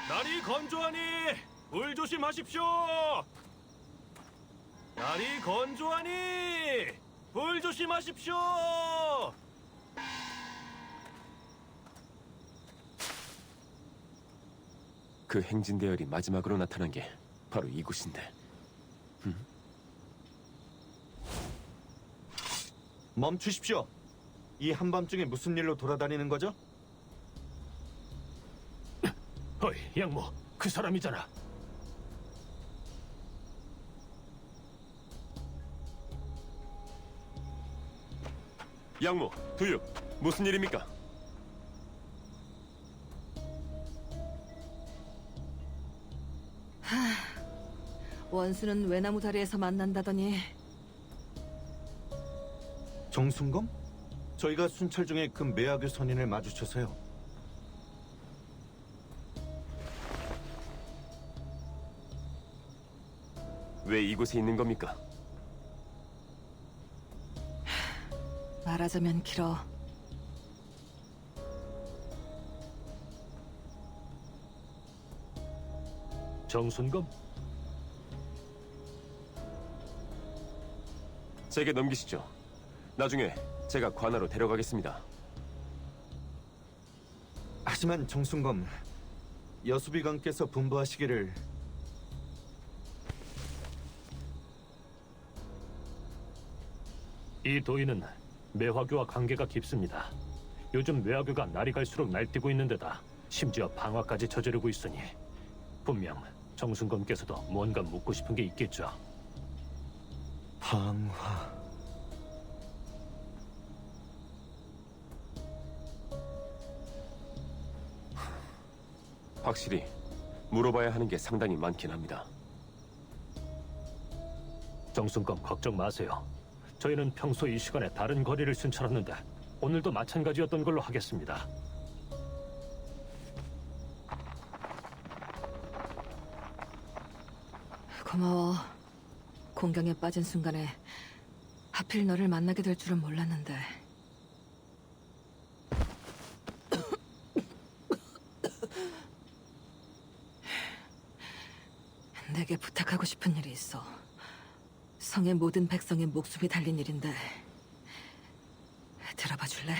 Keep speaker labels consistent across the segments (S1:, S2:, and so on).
S1: 날이 건조하니 불 조심하십시오. 날이 건조하니 불 조심하십시오.
S2: 그 행진 대열이 마지막으로 나타난 게 바로 이곳인데.
S3: 멈추십시오. 이 한밤중에 무슨 일로 돌아다니는 거죠?
S1: 어이, 양모, 그 사람이잖아.
S2: 양모, 두육, 무슨 일입니까?
S4: 원수는 외나무 다리에서 만난다더니
S3: 정순검? 저희가 순찰 중에 그 매화교 선인을 마주쳐서요.
S2: 왜 이곳에 있는 겁니까?
S4: 말하자면 길어.
S1: 정순검?
S2: 제게 넘기시죠. 나중에 제가 관하로 데려가겠습니다.
S3: 하지만 정순검, 여수비관께서 분부하시기를
S1: 이 도인은 매화교와 관계가 깊습니다. 요즘 매화교가 날이 갈수록 날뛰고 있는 데다 심지어 방화까지 저지르고 있으니 분명 정순검께서도 뭔가 묻고 싶은 게 있겠죠.
S3: 방화...
S2: 확실히 물어봐야 하는 게 상당히 많긴 합니다.
S1: 정순검 걱정 마세요. 저희는 평소 이 시간에 다른 거리를 순찰하는데 오늘도 마찬가지였던 걸로 하겠습니다.
S4: 고마워. 공경에 빠진 순간에 하필 너를 만나게 될 줄은 몰랐는데. 내게 부탁하고 싶은 일이 있어. 성의 모든 백성의 목숨이 달린 일인데 들어봐 줄래?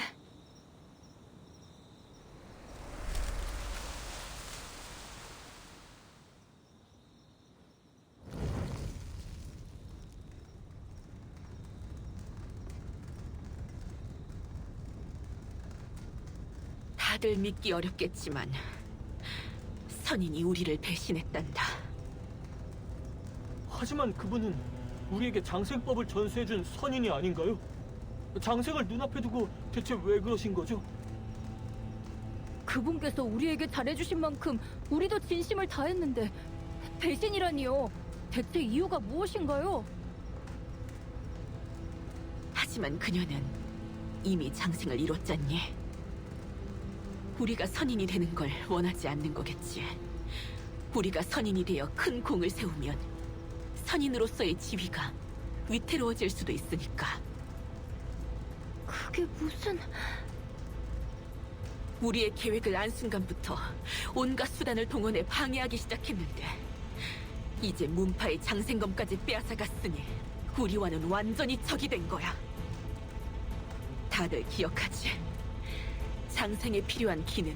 S5: 다들 믿기 어렵겠지만 선인이 우리를 배신했단다.
S1: 하지만 그분은 우리에게 장생법을 전수해준 선인이 아닌가요? 장생을 눈앞에 두고 대체 왜 그러신 거죠?
S6: 그분께서 우리에게 잘해주신 만큼 우리도 진심을 다했는데 배신이라니요. 대체 이유가 무엇인가요?
S5: 하지만 그녀는 이미 장생을 이뤘잖니. 우리가 선인이 되는 걸 원하지 않는 거겠지. 우리가 선인이 되어 큰 공을 세우면 선인으로서의 지위가 위태로워질 수도 있으니까.
S6: 그게 무슨...
S5: 우리의 계획을 안 순간부터 온갖 수단을 동원해 방해하기 시작했는데 이제 문파의 장생검까지 빼앗아갔으니 우리와는 완전히 적이 된 거야. 다들 기억하지? 장생에 필요한 기는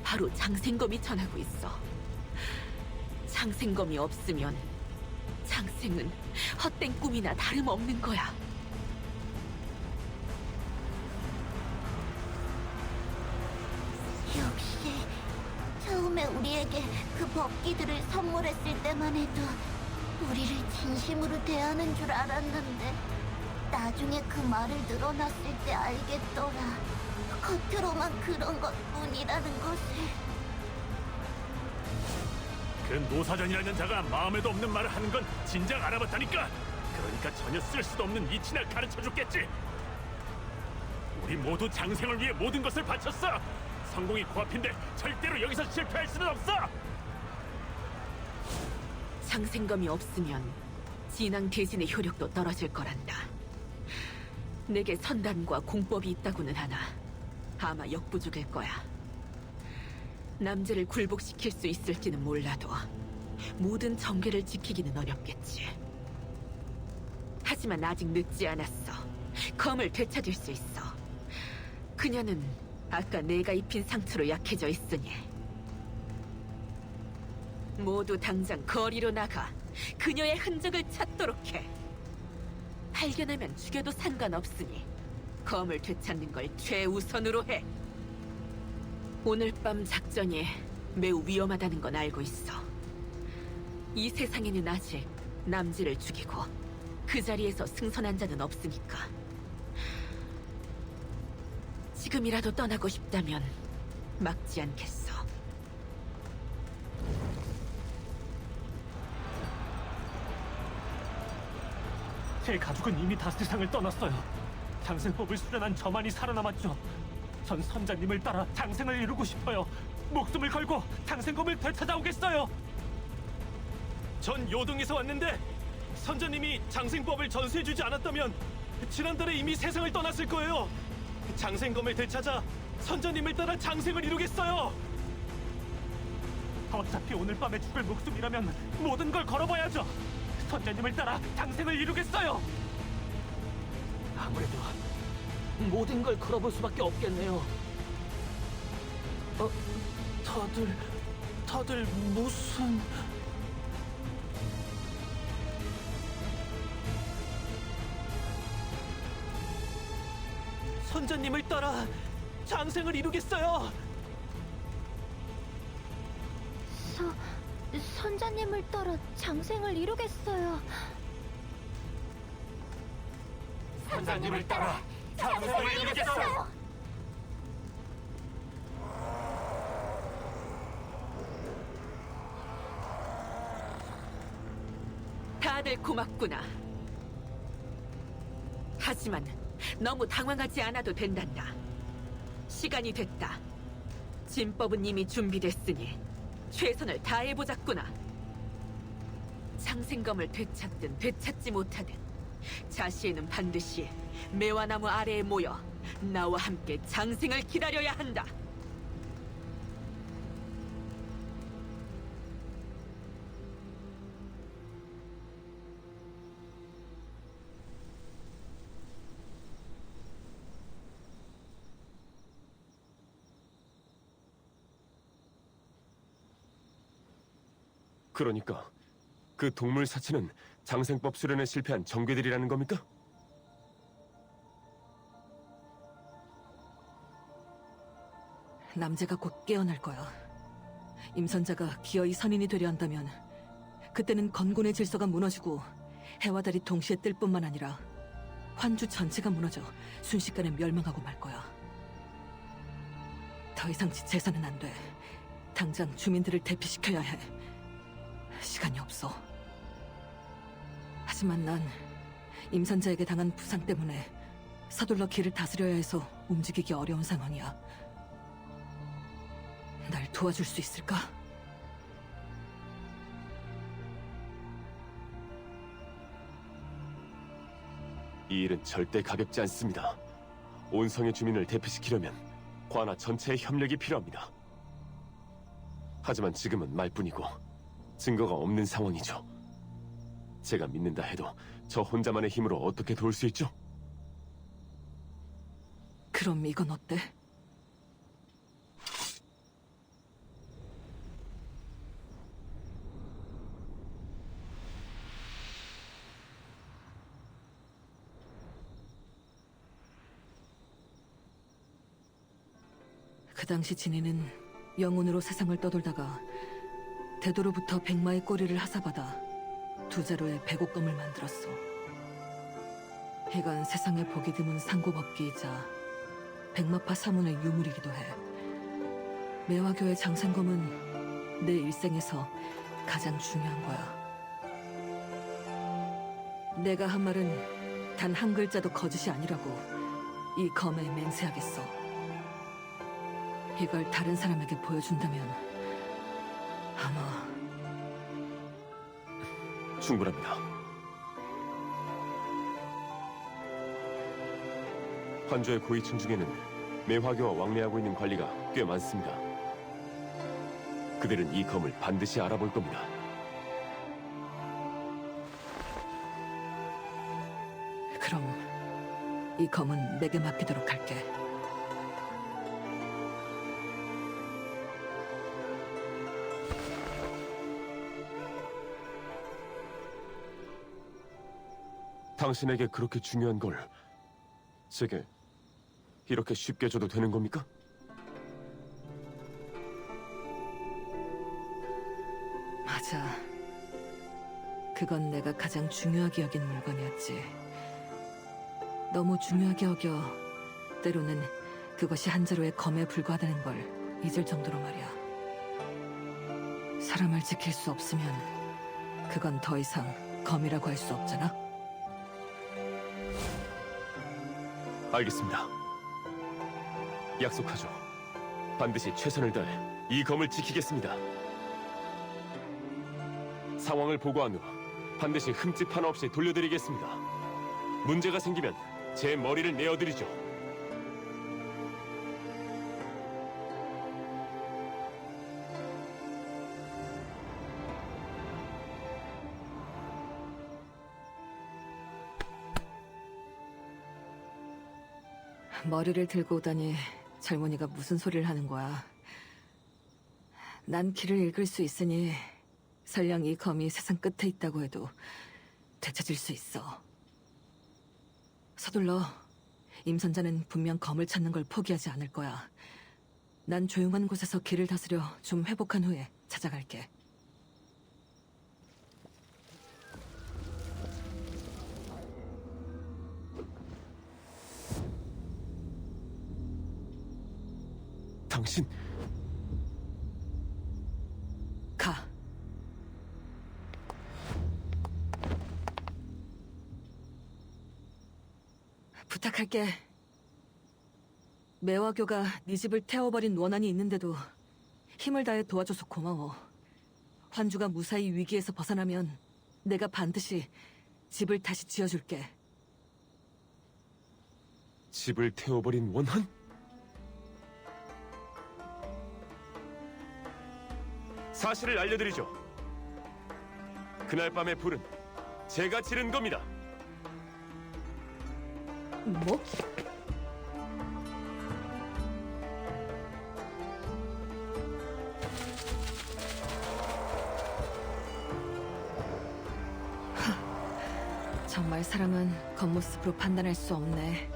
S5: 바로 장생검이 전하고 있어. 장생검이 없으면 장생은 헛된 꿈이나 다름없는 거야.
S7: 역시 처음에 우리에게 그 법기들을 선물했을 때만 해도 우리를 진심으로 대하는 줄 알았는데 나중에 그 말을 늘어놨을 때 알겠더라. 겉으로만 그런 것뿐이라는 것을.
S1: 그 노사전이라는 자가 마음에도 없는 말을 하는 건 진작 알아봤다니까. 그러니까 전혀 쓸 수도 없는 이치나 가르쳐줬겠지. 우리 모두 장생을 위해 모든 것을 바쳤어. 성공이 코앞인데 절대로 여기서 실패할 수는 없어.
S5: 장생검이 없으면 진앙 대진의 효력도 떨어질 거란다. 내게 선단과 공법이 있다고는 하나 아마 역부족일 거야. 남제를 굴복시킬 수 있을지는 몰라도 모든 정계를 지키기는 어렵겠지. 하지만 아직 늦지 않았어. 검을 되찾을 수 있어. 그녀는 아까 내가 입힌 상처로 약해져 있으니 모두 당장 거리로 나가 그녀의 흔적을 찾도록 해. 발견하면 죽여도 상관없으니 검을 되찾는 걸 최우선으로 해. 오늘 밤 작전이 매우 위험하다는 건 알고 있어. 이 세상에는 아직 남지를 죽이고 그 자리에서 승선한 자는 없으니까. 지금이라도 떠나고 싶다면 막지 않겠어.
S8: 제 가족은 이미 다 세상을 떠났어요. 장생법을 수련한 저만이 살아남았죠. 전 선자님을 따라 장생을 이루고 싶어요. 목숨을 걸고 장생검을 되찾아오겠어요.
S1: 전 요동에서 왔는데 선자님이 장생법을 전수해주지 않았다면 지난달에 이미 세상을 떠났을 거예요. 장생검을 되찾아 선자님을 따라 장생을 이루겠어요.
S8: 어차피 오늘 밤에 죽을 목숨이라면 모든 걸 걸어봐야죠. 선자님을 따라 장생을 이루겠어요. 아무래도 모든 걸 걸어볼 수밖에 없겠네요. 다들 무슨...
S1: 선자님을 따라 장생을 이루겠어요.
S6: 선자님을 따라 장생을 이루겠어요.
S7: 선생님을 따라 장생을 이루겠어요.
S5: 다들 고맙구나. 하지만 너무 당황하지 않아도 된단다. 시간이 됐다. 진법은 이미 준비됐으니 최선을 다해보자꾸나. 장생검을 되찾든 되찾지 못하든 자시에는 반드시 매화나무 아래에 모여 나와 함께 장생을 기다려야 한다.
S2: 그러니까 그 동물 사체는 장생법 수련에 실패한 정괴들이라는 겁니까?
S4: 남자가 곧 깨어날 거야. 임선자가 기어이 선인이 되려 한다면 그때는 건곤의 질서가 무너지고 해와 달이 동시에 뜰 뿐만 아니라 환주 전체가 무너져 순식간에 멸망하고 말 거야. 더 이상 재산은 안 돼. 당장 주민들을 대피시켜야 해. 시간이 없어. 하지만 난 임선자에게 당한 부상 때문에 서둘러 길을 다스려야 해서 움직이기 어려운 상황이야. 날 도와줄 수 있을까?
S2: 이 일은 절대 가볍지 않습니다. 온 성의 주민을 대피시키려면 관아 전체의 협력이 필요합니다. 하지만 지금은 말뿐이고 증거가 없는 상황이죠. 제가 믿는다 해도 저 혼자만의 힘으로 어떻게 도울 수 있죠?
S4: 그럼 이건 어때? 그 당시 진이는 영혼으로 세상을 떠돌다가 대도로부터 백마의 꼬리를 하사받아 두 자루의 백옥검을 만들었어. 이건 세상에 보기 드문 상고법기이자 백마파 사문의 유물이기도 해. 매화교의 장생검은 내 일생에서 가장 중요한 거야. 내가 한 말은 단 한 글자도 거짓이 아니라고 이 검에 맹세하겠어. 이걸 다른 사람에게 보여준다면 아마
S2: 충분합니다. 환조의 고위층 중에는 매화교와 왕래하고 있는 관리가 꽤 많습니다. 그들은 이 검을 반드시 알아볼 겁니다.
S4: 그럼 이 검은 내게 맡기도록 할게.
S2: 당신에게 그렇게 중요한 걸 제게 이렇게 쉽게 줘도 되는 겁니까?
S4: 맞아. 그건 내가 가장 중요하게 여긴 물건이었지. 너무 중요하게 여겨 때로는 그것이 한 자루의 검에 불과하다는 걸 잊을 정도로 말이야. 사람을 지킬 수 없으면 그건 더 이상 검이라고 할 수 없잖아.
S2: 알겠습니다. 약속하죠. 반드시 최선을 다해 이 검을 지키겠습니다. 상황을 보고한 후 반드시 흠집 하나 없이 돌려드리겠습니다. 문제가 생기면 제 머리를 내어드리죠.
S4: 머리를 들고 오다니 젊은이가 무슨 소리를 하는 거야. 난 길을 읽을 수 있으니 설령 이 검이 세상 끝에 있다고 해도 되찾을 수 있어. 서둘러. 임선자는 분명 검을 찾는 걸 포기하지 않을 거야. 난 조용한 곳에서 길을 다스려 좀 회복한 후에 찾아갈게.
S2: 당신
S4: 가. 부탁할게. 매화교가 네 집을 태워버린 원한이 있는데도 힘을 다해 도와줘서 고마워. 환주가 무사히 위기에서 벗어나면 내가 반드시 집을 다시 지어줄게.
S2: 집을 태워버린 원한? 사실을 알려드리죠. 그날 밤의 불은 제가 지른 겁니다.
S4: 뭐? 정말 사람은 겉모습으로 판단할 수 없네.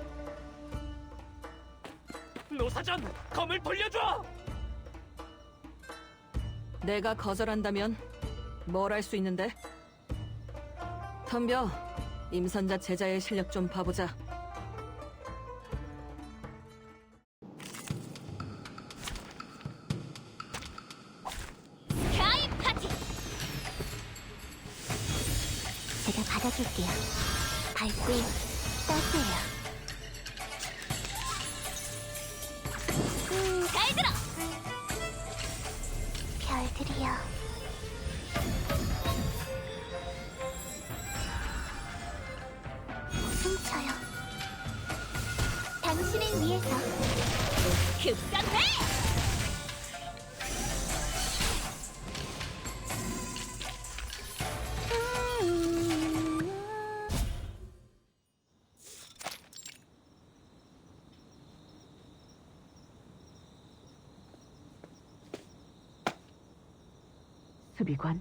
S8: 노사전, 검을 돌려줘!
S4: 내가 거절한다면 뭘 할 수 있는데? 덤벼. 임선자 제자의 실력 좀 봐보자.
S7: 가입하지. 제가 받아줄게요. 밝고 따스해요. 잘 들어. 별들이여. 춤춰요. 당신을 위해서 급선회!
S5: 수비관,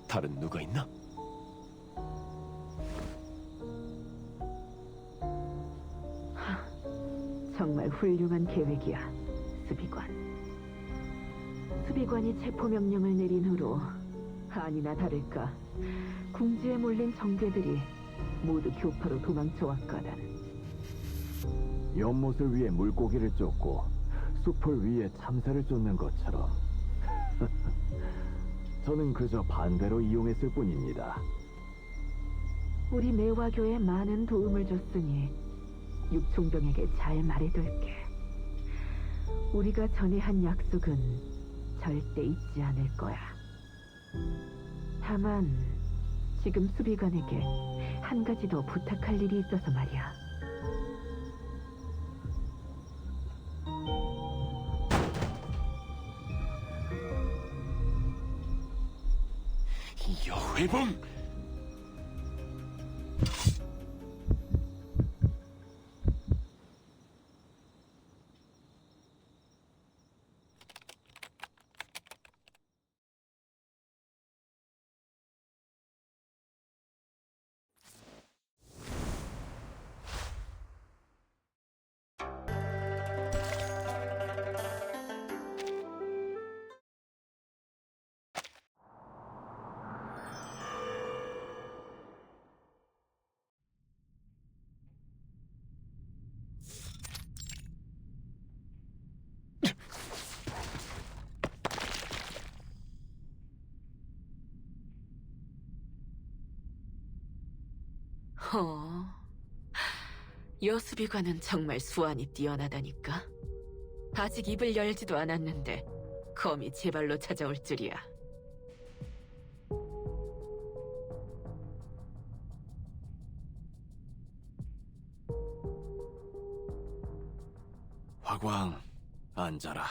S2: 다른 누가 있나?
S5: 정말 훌륭한 계획이야, 수비관. 수비관이 체포 명령을 내린 후로 아니나 다를까 궁지에 몰린 정계들이 모두 교파로 도망쳐왔거든.
S9: 연못을 위해 물고기를 쫓고 숲을 위해 참새를 쫓는 것처럼 저는 그저 반대로 이용했을 뿐입니다.
S5: 우리 매화교에 많은 도움을 줬으니 육총병에게 잘 말해둘게. 우리가 전에 한 약속은 절대 잊지 않을 거야. 다만 지금 수비관에게 한 가지 더 부탁할 일이 있어서 말이야.
S2: 여회봉!
S5: 여수비관은 정말 수완이 뛰어나다니까. 아직 입을 열지도 않았는데 검이 제 발로 찾아올 줄이야.
S10: 화광, 앉아라.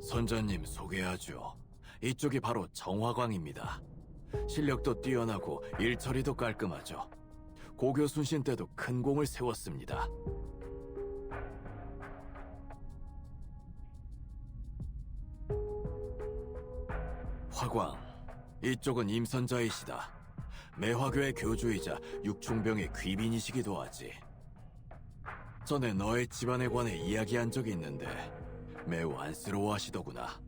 S10: 선자님 소개하죠. 이쪽이 바로 정화광입니다. 실력도 뛰어나고 일처리도 깔끔하죠. 고교 순신 때도 큰 공을 세웠습니다. 화광, 이쪽은 임선자이시다. 매화교의 교주이자 육충병의 귀빈이시기도 하지. 전에 너의 집안에 관해 이야기한 적이 있는데 매우 안쓰러워하시더구나.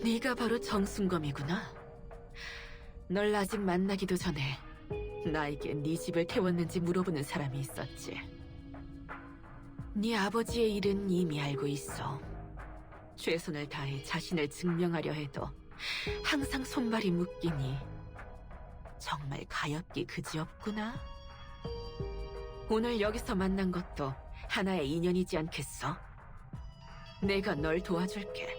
S5: 네가 바로 정순검이구나. 널 아직 만나기도 전에 나에게 네 집을 태웠는지 물어보는 사람이 있었지. 네 아버지의 일은 이미 알고 있어. 최선을 다해 자신을 증명하려 해도 항상 손발이 묶이니 정말 가엾기 그지없구나. 오늘 여기서 만난 것도 하나의 인연이지 않겠어? 내가 널 도와줄게.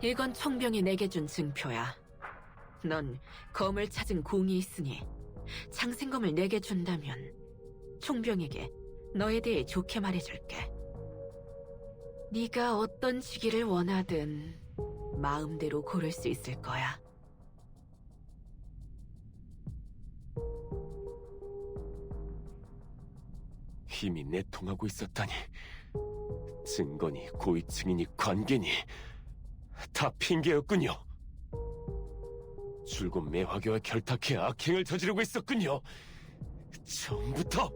S5: 이건 총병이 내게 준 증표야. 넌 검을 찾은 공이 있으니 장생검을 내게 준다면 총병에게 너에 대해 좋게 말해줄게. 네가 어떤 시기를 원하든 마음대로 고를 수 있을 거야.
S2: 힘이 내통하고 있었다니. 증거니 고위층이니 관계니 다 핑계였군요. 줄곧 매화교와 결탁해 악행을 저지르고 있었군요. 처음부터.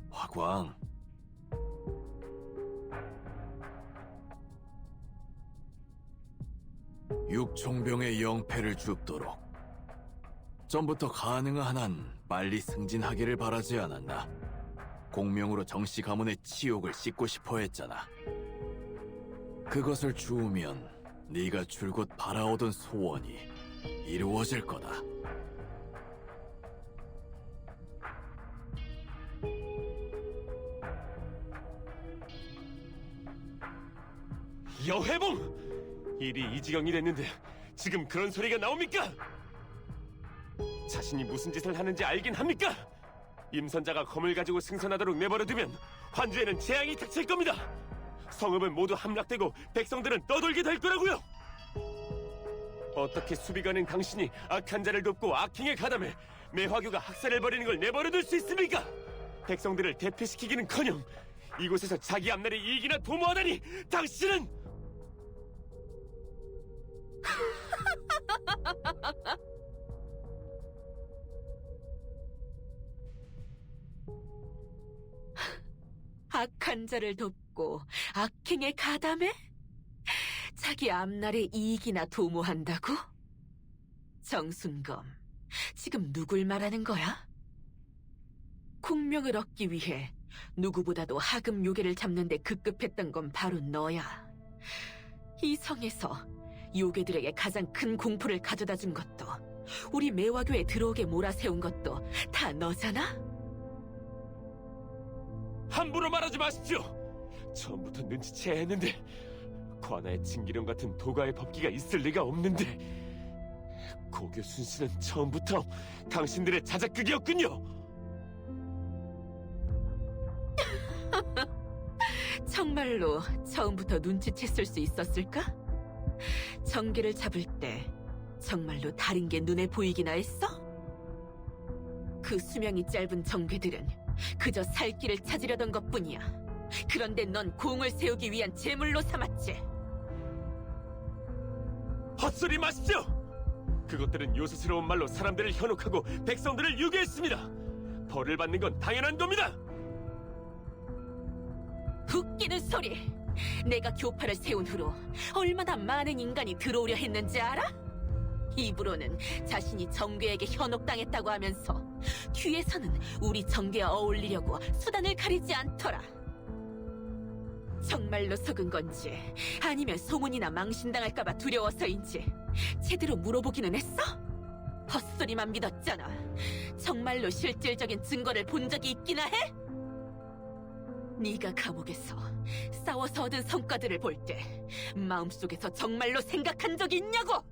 S10: 화광, 육총병의 영패를 줍도록 전부터 가능한 한 빨리 승진하기를 바라지 않았나. 공명으로 정씨 가문의 치욕을 씻고 싶어 했잖아. 그것을 주우면 네가 줄곧 바라오던 소원이 이루어질 거다.
S2: 여회봉! 일이 이 지경이 됐는데 지금 그런 소리가 나옵니까? 자신이 무슨 짓을 하는지 알긴 합니까? 임선자가 검을 가지고 승선하도록 내버려두면 환주에는 재앙이 닥칠 겁니다. 성읍은 모두 함락되고 백성들은 떠돌게 될 거라고요. 어떻게 수비관인 당신이 악한 자를 돕고 악행에 가담해 매화교가 학살을 벌이는 걸 내버려둘 수 있습니까? 백성들을 대피시키기는커녕 이곳에서 자기 앞날의 이익이나 도모하다니 당신은!
S5: 악한 자를 돕고 악행에 가담해? 자기 앞날의 이익이나 도모한다고? 정순검, 지금 누굴 말하는 거야? 공명을 얻기 위해 누구보다도 하급 요괴를 잡는 데 급급했던 건 바로 너야. 이 성에서 요괴들에게 가장 큰 공포를 가져다 준 것도, 우리 매화교에 들어오게 몰아세운 것도 다 너잖아?
S2: 함부로 말하지 마십시오. 처음부터 눈치채야 했는데 관아의 징기령 같은 도가의 법기가 있을 리가 없는데 고교 순신은 처음부터 당신들의 자작극이었군요.
S5: 정말로 처음부터 눈치챘을 수 있었을까? 정계를 잡을 때 정말로 다른 게 눈에 보이기나 했어? 그 수명이 짧은 정괴들은 그저 살 길을 찾으려던 것뿐이야. 그런데 넌 공을 세우기 위한 제물로 삼았지.
S2: 헛소리 마십시오. 그것들은 요새스러운 말로 사람들을 현혹하고 백성들을 유괴했습니다. 벌을 받는 건 당연한 겁니다.
S5: 웃기는 소리! 내가 교파를 세운 후로 얼마나 많은 인간이 들어오려 했는지 알아? 입으로는 자신이 정괴에게 현혹당했다고 하면서 뒤에서는 우리 정괴와 어울리려고 수단을 가리지 않더라. 정말로 속은 건지 아니면 소문이나 망신당할까봐 두려워서인지 제대로 물어보기는 했어? 헛소리만 믿었잖아. 정말로 실질적인 증거를 본 적이 있기나 해? 네가 감옥에서 싸워서 얻은 성과들을 볼 때 마음속에서 정말로 생각한 적이 있냐고!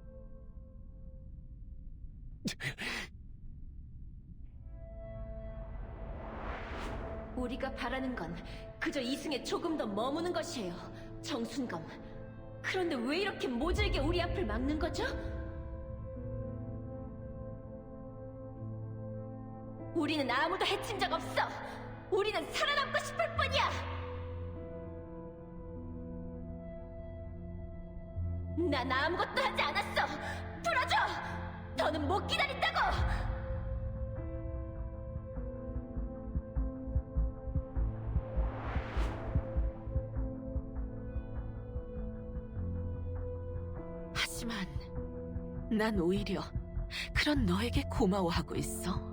S6: 우리가 바라는 건 그저 이승에 조금 더 머무는 것이에요, 정순검. 그런데 왜 이렇게 모질게 우리 앞을 막는 거죠? 우리는 아무도 해친 적 없어. 우리는 살아남고 싶을 뿐이야. 난 아무것도 하지 않았어. 풀어줘. 더는 못 기다린다고.
S5: 하지만 난 오히려 그런 너에게 고마워하고 있어.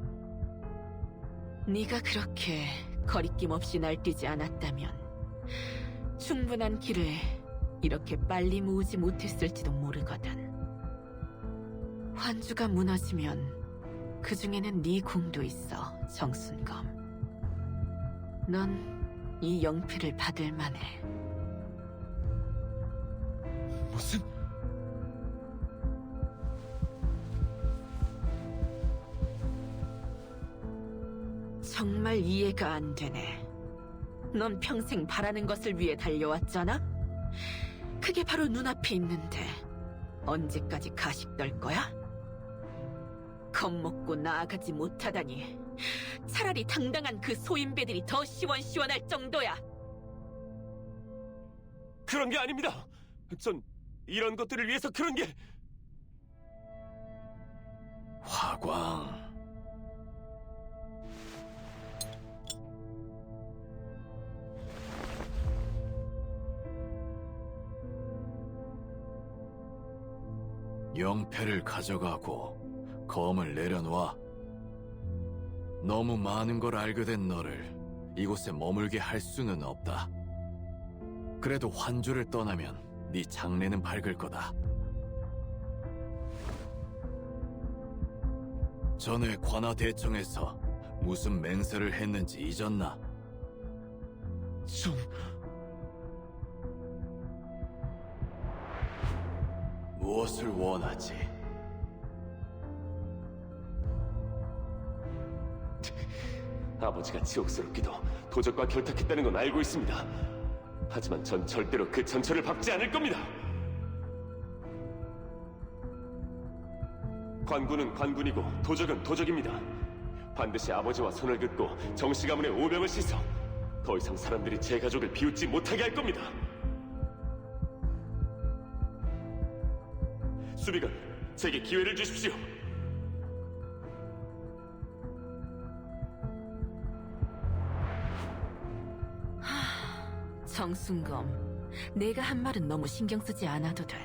S5: 네가 그렇게 거리낌 없이 날뛰지 않았다면 충분한 길을 이렇게 빨리 모으지 못했을지도 모르거든. 환주가 무너지면 그 중에는 네 공도 있어, 정순검. 넌 이 영패를 받을 만해.
S2: 무슨...
S5: 정말 이해가 안 되네. 넌 평생 바라는 것을 위해 달려왔잖아? 그게 바로 눈앞에 있는데 언제까지 가식떨 거야? 겁먹고 나아가지 못하다니 차라리 당당한 그 소인배들이 더 시원시원할 정도야.
S2: 그런 게 아닙니다. 전 이런 것들을 위해서 그런 게...
S10: 화광. 영패를 가져가고 검을 내려놓아. 너무 많은 걸 알게 된 너를 이곳에 머물게 할 수는 없다. 그래도 환주를 떠나면 네 장래는 밝을 거다. 전에 관아대청에서 무슨 맹세를 했는지 잊었나?
S2: 좀...
S10: 무엇을 원하지?
S2: 아버지가 지옥스럽기도 도적과 결탁했다는 건 알고 있습니다. 하지만 전 절대로 그 전철을 밟지 않을 겁니다. 관군은 관군이고 도적은 도적입니다. 반드시 아버지와 손을 긋고 정씨 가문의 오명을 씻어 더 이상 사람들이 제 가족을 비웃지 못하게 할 겁니다. 수비관, 제게 기회를 주십시오.
S5: 정순검, 내가 한 말은 너무 신경 쓰지 않아도 돼.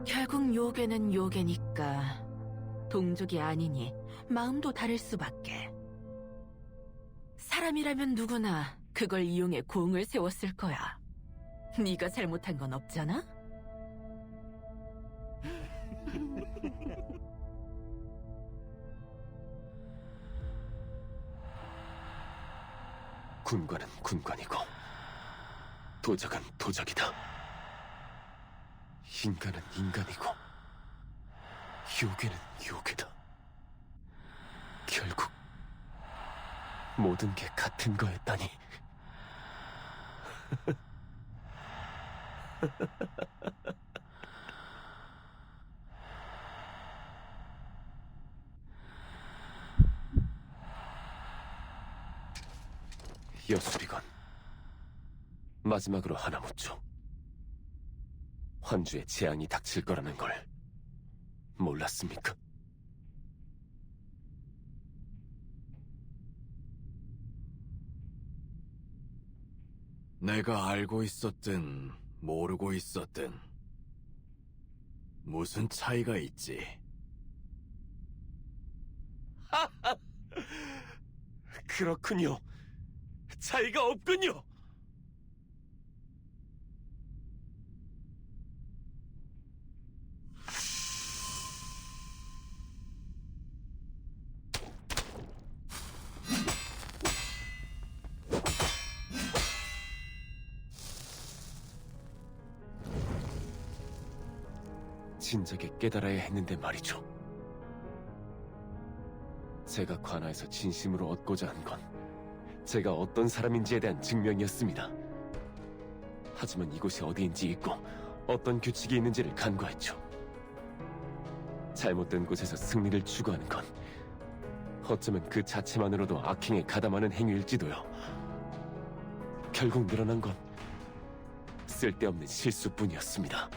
S5: 결국 요괴는 요괴니까 동족이 아니니 마음도 다를 수밖에. 사람이라면 누구나 그걸 이용해 공을 세웠을 거야. 네가 잘못한 건 없잖아?
S2: 군관은 군관이고 도적은 도적이다. 인간은 인간이고 요괴는 요괴다. 결국 모든 게 같은 거였다니. 여수비건, 마지막으로 하나 묻죠. 환주에 재앙이 닥칠 거라는 걸 몰랐습니까?
S10: 내가 알고 있었든 모르고 있었든 무슨 차이가 있지?
S2: 그렇군요. 차이가 없군요. 진작에 깨달아야 했는데 말이죠. 제가 관아에서 진심으로 얻고자 한 건 제가 어떤 사람인지에 대한 증명이었습니다. 하지만 이곳이 어디인지 잊고 어떤 규칙이 있는지를 간과했죠. 잘못된 곳에서 승리를 추구하는 건 어쩌면 그 자체만으로도 악행에 가담하는 행위일지도요. 결국 늘어난 건 쓸데없는 실수뿐이었습니다.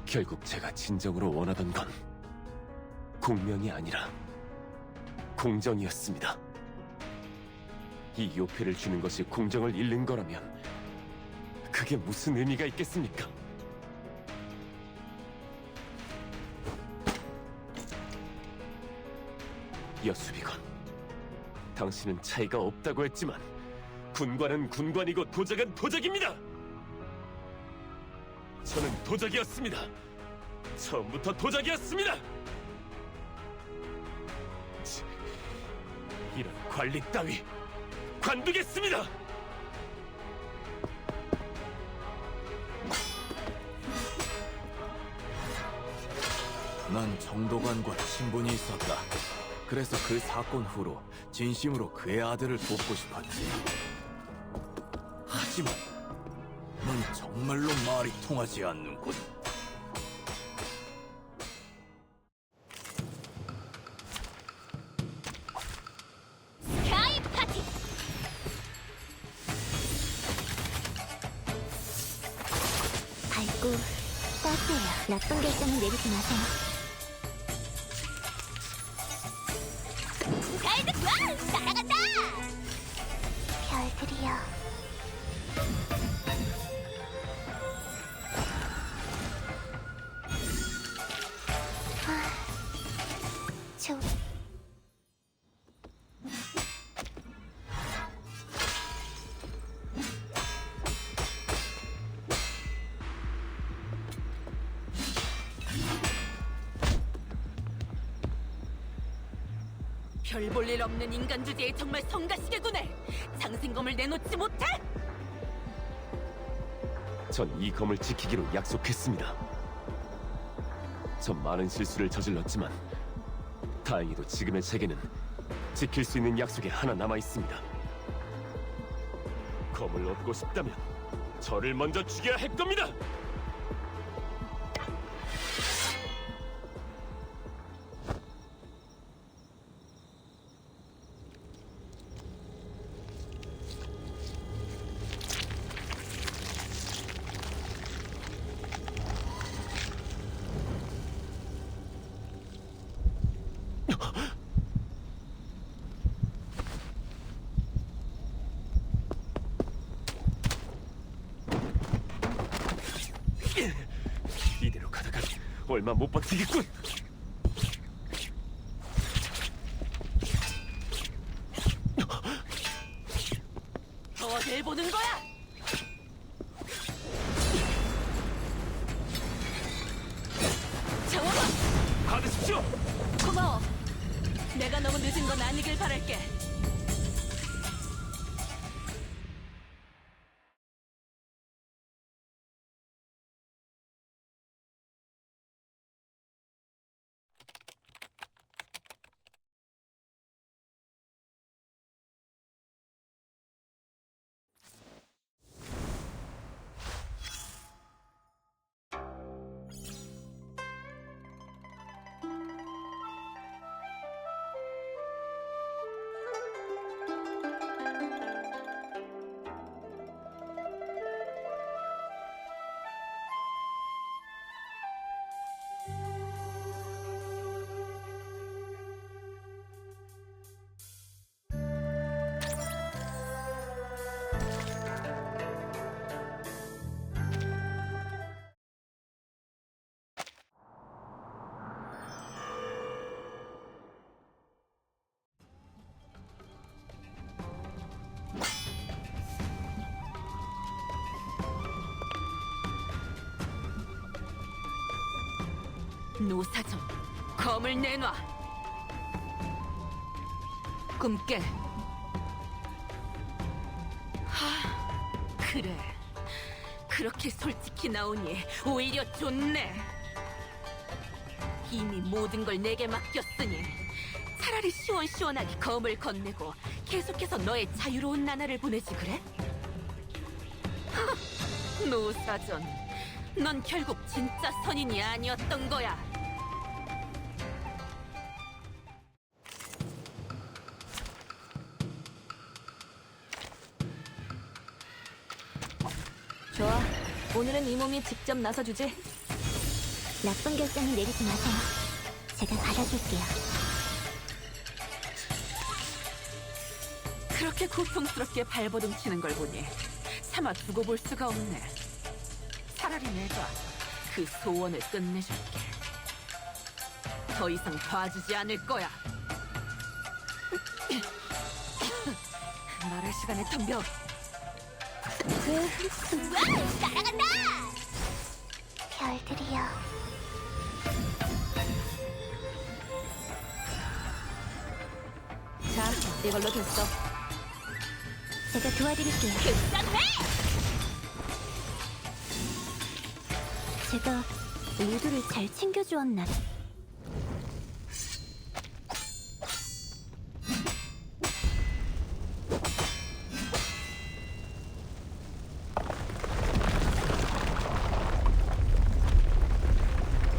S2: 결국 제가 진정으로 원하던 건 공명이 아니라 공정이었습니다. 이 요패를 주는 것이 공정을 잃는 거라면 그게 무슨 의미가 있겠습니까? 여수비건, 당신은 차이가 없다고 했지만 군관은 군관이고 도적은 도적입니다. 저는 도적이었습니다. 처음부터 도적이었습니다. 이런 관리 따위 관두겠습니다.
S10: 난 정도관과 친분이 있었다. 그래서 그 사건 후로 진심으로 그의 아들을 돕고 싶었지. 하지만 넌 정말로 말이 통하지 않는군.
S7: 스카이 파티! 밝고 따스해요. 나쁜 결정은 내리지 마세요. 가이드 와! 날아간다! 별들이여. 저...
S5: 별 볼 일 없는 인간 주제에 정말 성가시게구네. 장생검을 내놓지 못해?
S2: 전 이 검을 지키기로 약속했습니다. 전 많은 실수를 저질렀지만 다행히도 지금의 제게는 지킬 수 있는 약속이 하나 남아 있습니다. 검을 얻고 싶다면 저를 먼저 죽여야 할 겁니다. 이대로 가다가 얼마 못 버티겠군.
S5: 어딜 보는 거야? 재워봐!
S2: 받으십시오.
S5: 고마워. 내가 너무 늦은 건 아니길 바랄게. 노사전, 검을 내놔.
S4: 꿈깨.
S5: 그래. 그렇게 솔직히 나오니 오히려 좋네. 이미 모든 걸 내게 맡겼으니 차라리 시원시원하게 검을 건네고 계속해서 너의 자유로운 나날을 보내지 그래? 노사전, 넌 결국 진짜 선인이 아니었던 거야.
S6: 좋아. 오늘은 이 몸이 직접 나서주지.
S7: 나쁜 결정은 내리지 마세요. 제가 받아줄게요.
S5: 그렇게 고통스럽게 발버둥 치는 걸 보니 차마 두고 볼 수가 없네. 차라리 내가 그 소원을 끝내줄게. 더 이상 봐주지 않을 거야.
S4: 말할 시간에 덤벼.
S7: 날아간다! 별들이여.
S6: 자, 이걸로 됐어.
S7: 제가 도와드릴게요. 제가 모두를 잘 챙겨주었나?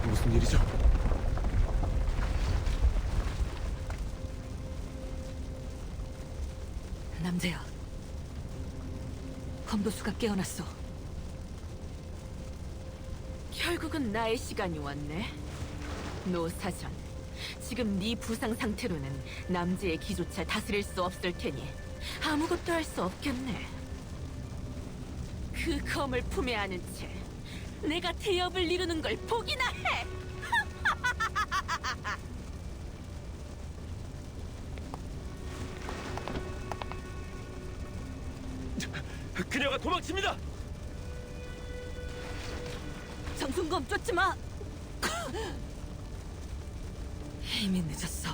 S2: 무슨 일이죠?
S4: 남자야. 검도수가 깨어났어.
S5: 결국은 나의 시간이 왔네. 노사전, 지금 네 부상 상태로는 남자의 기조차 다스릴 수 없을 테니 아무것도 할 수 없겠네. 그 검을 품에 안은 채 내가 태엽을 이루는 걸 보기나 해.
S2: 그녀가 도망칩니다.
S4: 정순검 쫓지 마. 이미 늦었어.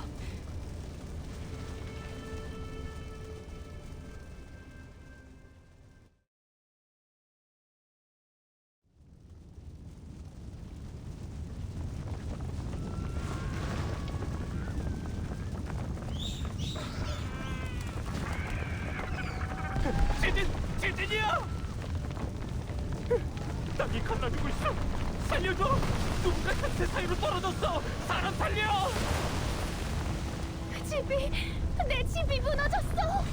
S8: 제진이야! 땅이 갈라지고 있어. 살려줘! 누군가 틈새 사이로 떨어졌어. 사람 살려!
S7: 내 집이 무너졌어.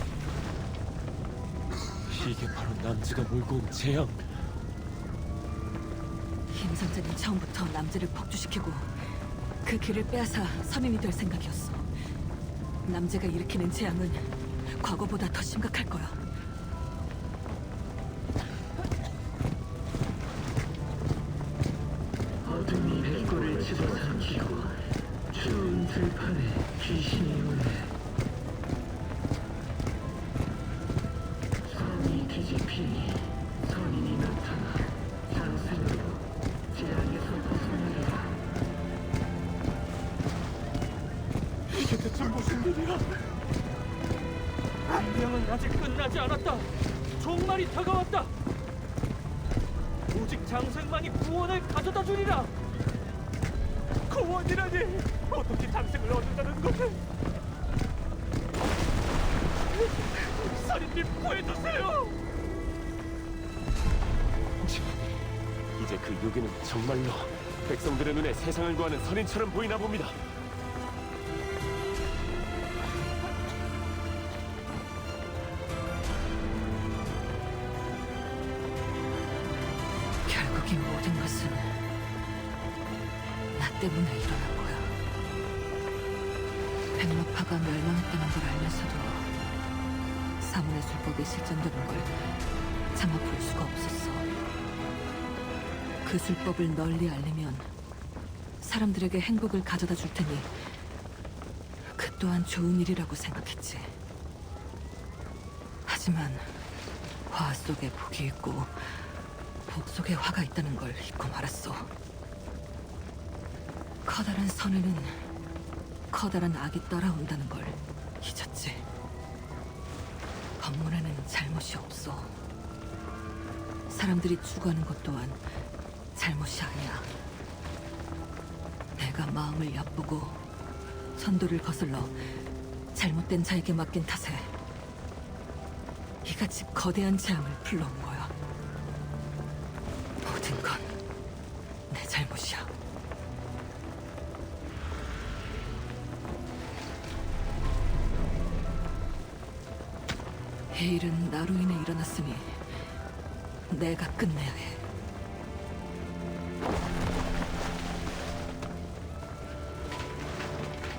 S2: 이게 바로 남자가 몰고 온 재앙.
S4: 임선자는 처음부터 남자를 폭주시키고 그 길을 빼앗아 선인이 될 생각이었어. 남자가 일으키는 재앙은 과거보다 더 심각할 거야.
S11: 어둠이 백골을 집어삼키고 추운 들판에 귀신이 오네. 성이 뒤집히니 선인이 나타나 장생으로 재앙에서 벗어나리라.
S8: 이게 대체 무슨 일이야? 운명은 아직 끝나지 않았다. 종말이 다가왔다. 오직 장생만이 구원을 가져다 주리라. 구원이라니 어떻게 장생을 얻는다는 것을. 우리 살인님 구해주세요.
S2: 이제 그 요괴는 정말로 백성들의 눈에 세상을 구하는 선인처럼 보이나 봅니다.
S4: 결국 이 모든 것은 나 때문에 일어난 거야. 백마파가 멸망했다는 걸 알면서도 사문의 술법이 실전되는 걸 차마 볼 수가 없었어. 그 술법을 널리 알리면 사람들에게 행복을 가져다 줄 테니 그 또한 좋은 일이라고 생각했지. 하지만 화 속에 복이 있고 복 속에 화가 있다는 걸 잊고 말았어. 커다란 선에는 커다란 악이 따라온다는 걸 잊었지. 법문에는 잘못이 없어. 사람들이 죽어가는 것 또한 잘못이 아니야. 내가 마음을 얕보고 천도를 거슬러 잘못된 자에게 맡긴 탓에 이같이 거대한 재앙을 불러온 거야. 모든 건 내 잘못이야. 이 일은 나로 인해 일어났으니 내가 끝내야 해.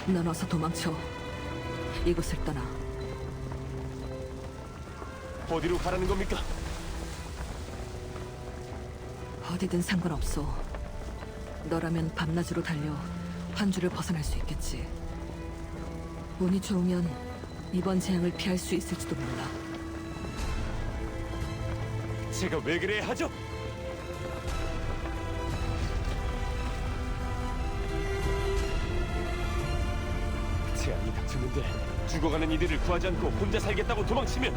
S4: 넌 어서 도망쳐. 이곳을 떠나.
S2: 어디로 가라는 겁니까?
S4: 어디든 상관없어. 너라면 밤낮으로 달려 환주를 벗어날 수 있겠지. 운이 좋으면 이번 재앙을 피할 수 있을지도 몰라.
S2: 제가 왜 그래야 하죠? 재앙이 닥쳤는데 죽어가는 이들을 구하지 않고 혼자 살겠다고 도망치면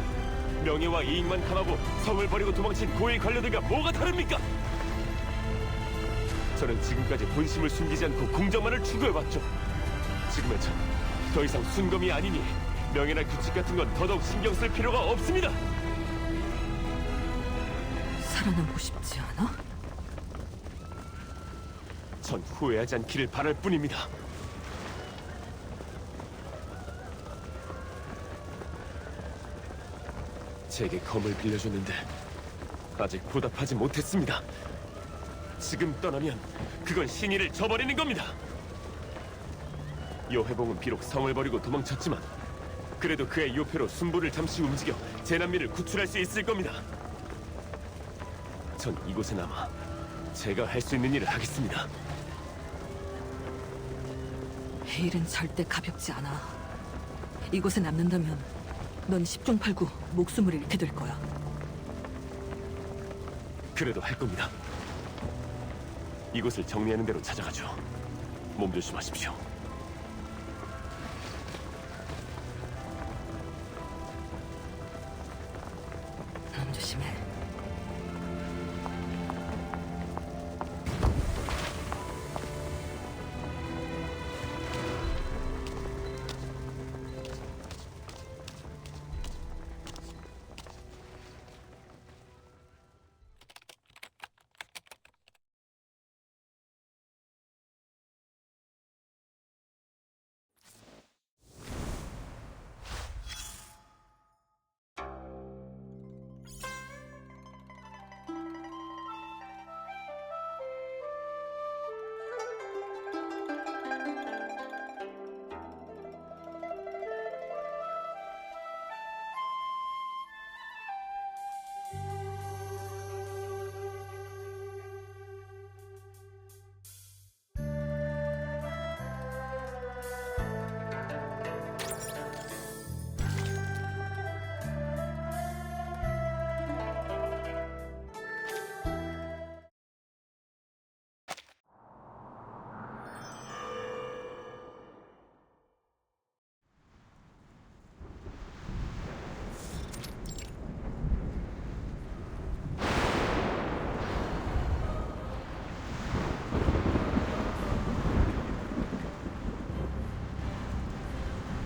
S2: 명예와 이익만 탐하고 성을 버리고 도망친 고위 관료들과 뭐가 다릅니까? 저는 지금까지 본심을 숨기지 않고 공정만을 추구해왔죠. 지금의 전 더 이상 순검이 아니니 명예나 규칙 같은 건 더더욱 신경 쓸 필요가 없습니다.
S4: 살아남고 싶지 않아?
S2: 전 후회하지 않기를 바랄 뿐입니다. 제게 검을 빌려줬는데 아직 보답하지 못했습니다. 지금 떠나면 그건 신의를 저버리는 겁니다. 여해봉은 비록 성을 버리고 도망쳤지만 그래도 그의 요패로 순부를 잠시 움직여 제난미를 구출할 수 있을 겁니다. 전 이곳에 남아 제가 할 수 있는 일을 하겠습니다.
S4: 이 일은 절대 가볍지 않아. 이곳에 남는다면 넌 10중 8구 목숨을 잃게 될 거야.
S2: 그래도 할 겁니다. 이곳을 정리하는 대로 찾아가죠. 몸 조심하십시오.
S4: 몸 조심해.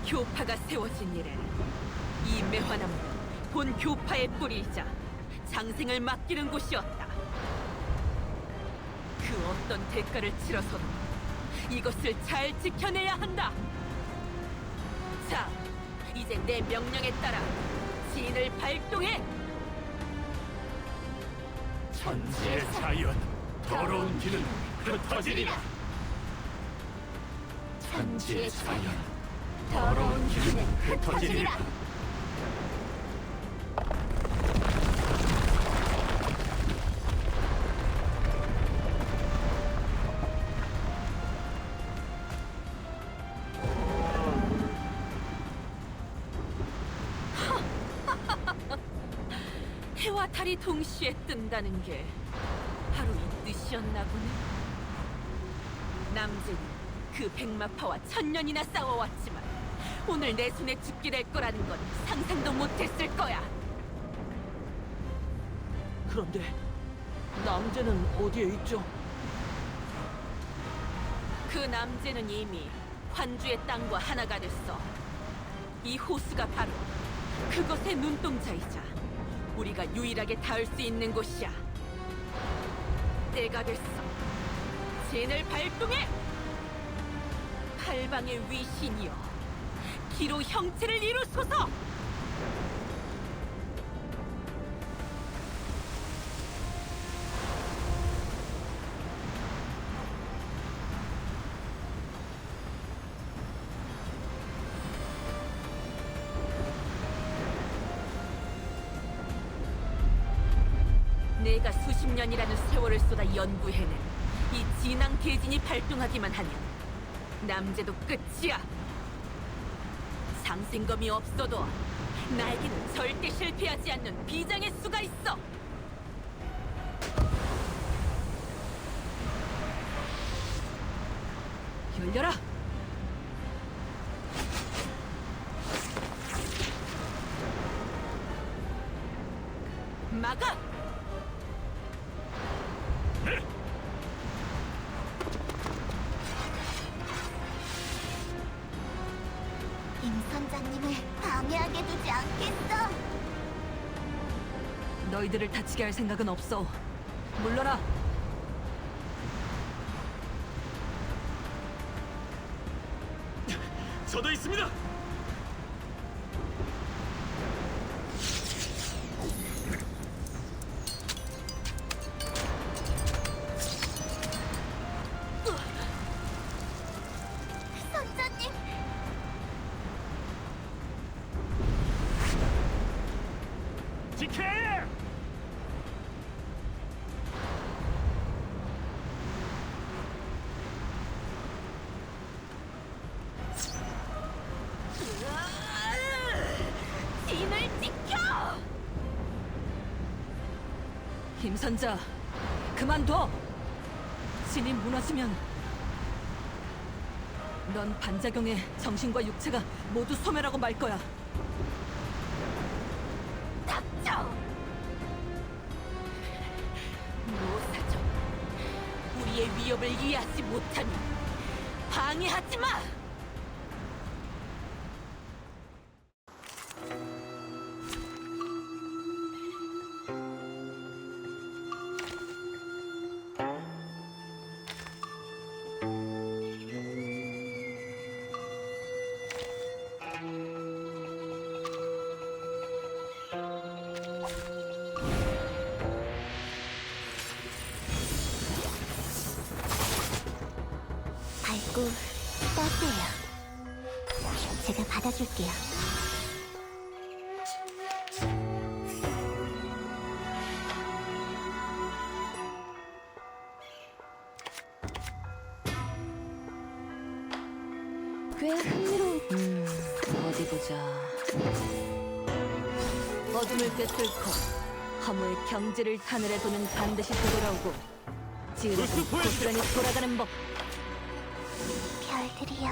S5: 교파가 세워진 이래 이 매화나무는 본 교파의 뿌리이자 장생을 맡기는 곳이었다. 그 어떤 대가를 치러서도 이것을 잘 지켜내야 한다. 자, 이제 내 명령에 따라 진을 발동해!
S1: 천지의 자연, 더러운 길은 흩어지리라. 천지의 자연, 더러운 길은 흩어지리라.
S5: 해와 달이 동시에 뜬다는 게 바로 이 뜻이었나 보네. 남진 그 백마파와 천년이나 싸워왔지만 오늘 내 손에 죽게 될 거라는 건 상상도 못했을 거야.
S8: 그런데 남자는 어디에 있죠?
S5: 그 남제는 이미 환주의 땅과 하나가 됐어. 이 호수가 바로 그것의 눈동자이자 우리가 유일하게 닿을 수 있는 곳이야. 때가 됐어. 젠을 발동해! 팔방의 위신이여, 기로 형체를 이루소서! 내가 수십 년이라는 세월을 쏟아 연구해낸 이 진앙 계진이 발동하기만 하면 남제도 끝이야. 상생검이 없어도 나에게는 절대 실패하지 않는 비장의 수가 있어.
S4: 열려라!
S5: 막아!
S7: 임 선장님을 방해하게 두지 않겠어.
S4: 너희들을 다치게 할 생각은 없어. 물러나!
S1: 저도 있습니다.
S7: 선장님,
S1: 지켜!
S5: 진을 지켜!
S4: 임선자, 그만둬! 진이 무너지면 넌 반작용에 정신과 육체가 모두 소멸하고 말 거야.
S5: 닥쳐! 노사정, 우리의 위협을 이해하지 못하니 방해하지 마!
S7: 밝고 따스해요. 제가 받아줄게요. 꽤 흥미로운...
S4: 어디 보자. 어둠을 꿰뚫고 허무의 경지를 하늘에 도는 반드시 되돌아오고 지으려고 고스란히 돌아가는 법.
S7: 별들이여.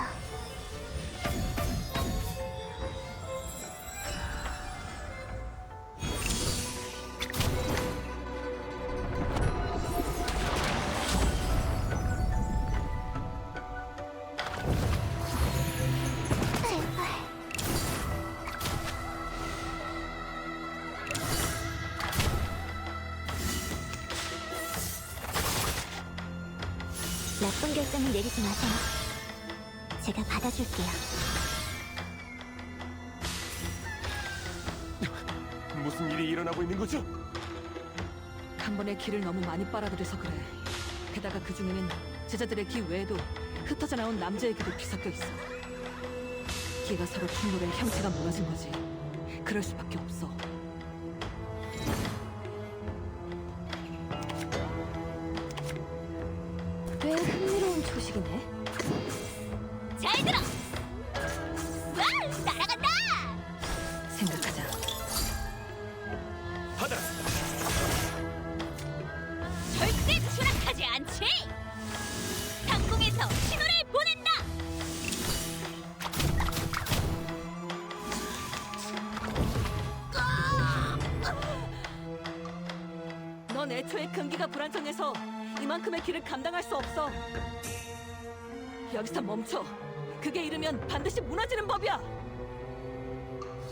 S7: 제발. 나쁜 결정을 내리지 마세요. 제가 받아줄게요.
S2: 무슨 일이 일어나고 있는 거죠?
S4: 한 번에 기를 너무 많이 빨아들여서 그래. 게다가 그 중에는 제자들의 기 외에도 흩어져 나온 남자의 기도 뒤섞여 있어. 기가 서로 충돌해 형체가 무너진 거지. 그럴 수밖에 없어.
S7: 꽤 흥미로운 소식이네. 잘 들어! 와! 날아간다!
S4: 생각하자.
S1: 받아.
S7: 절대 추락하지 않지! 상공에서 신호를 보낸다!
S4: 애초에 근기가 불안정해서 이만큼의 길을 감당할 수 없어. 여기서 멈춰. 그게 이르면 반드시 무너지는 법이야.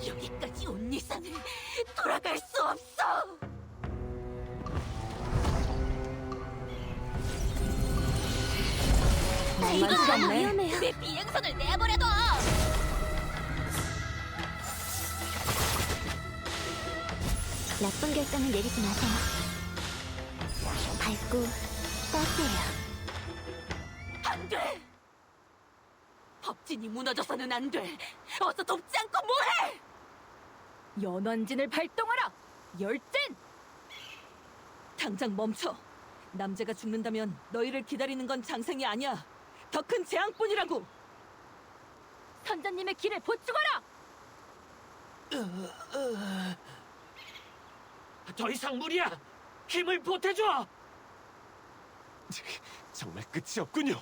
S5: 여기까지 온 이상 돌아갈 수 없어.
S4: 만만치
S7: 너무
S4: 않네.
S7: 위험해요.
S5: 내 비행선을 내버려둬.
S7: 나쁜 결정을 내리지 마세요. 밝고 따스해요.
S5: 안 돼. 법진이 무너져서는 안 돼. 어서 돕지 않고 뭐해?
S4: 연환진을 발동하라! 열진! 당장 멈춰! 남자가 죽는다면 너희를 기다리는 건 장생이 아니야! 더 큰 재앙뿐이라고!
S6: 선자님의 길을 보충하라!
S8: 더 이상 무리야. 힘을 보태줘.
S2: 정말 끝이 없군요.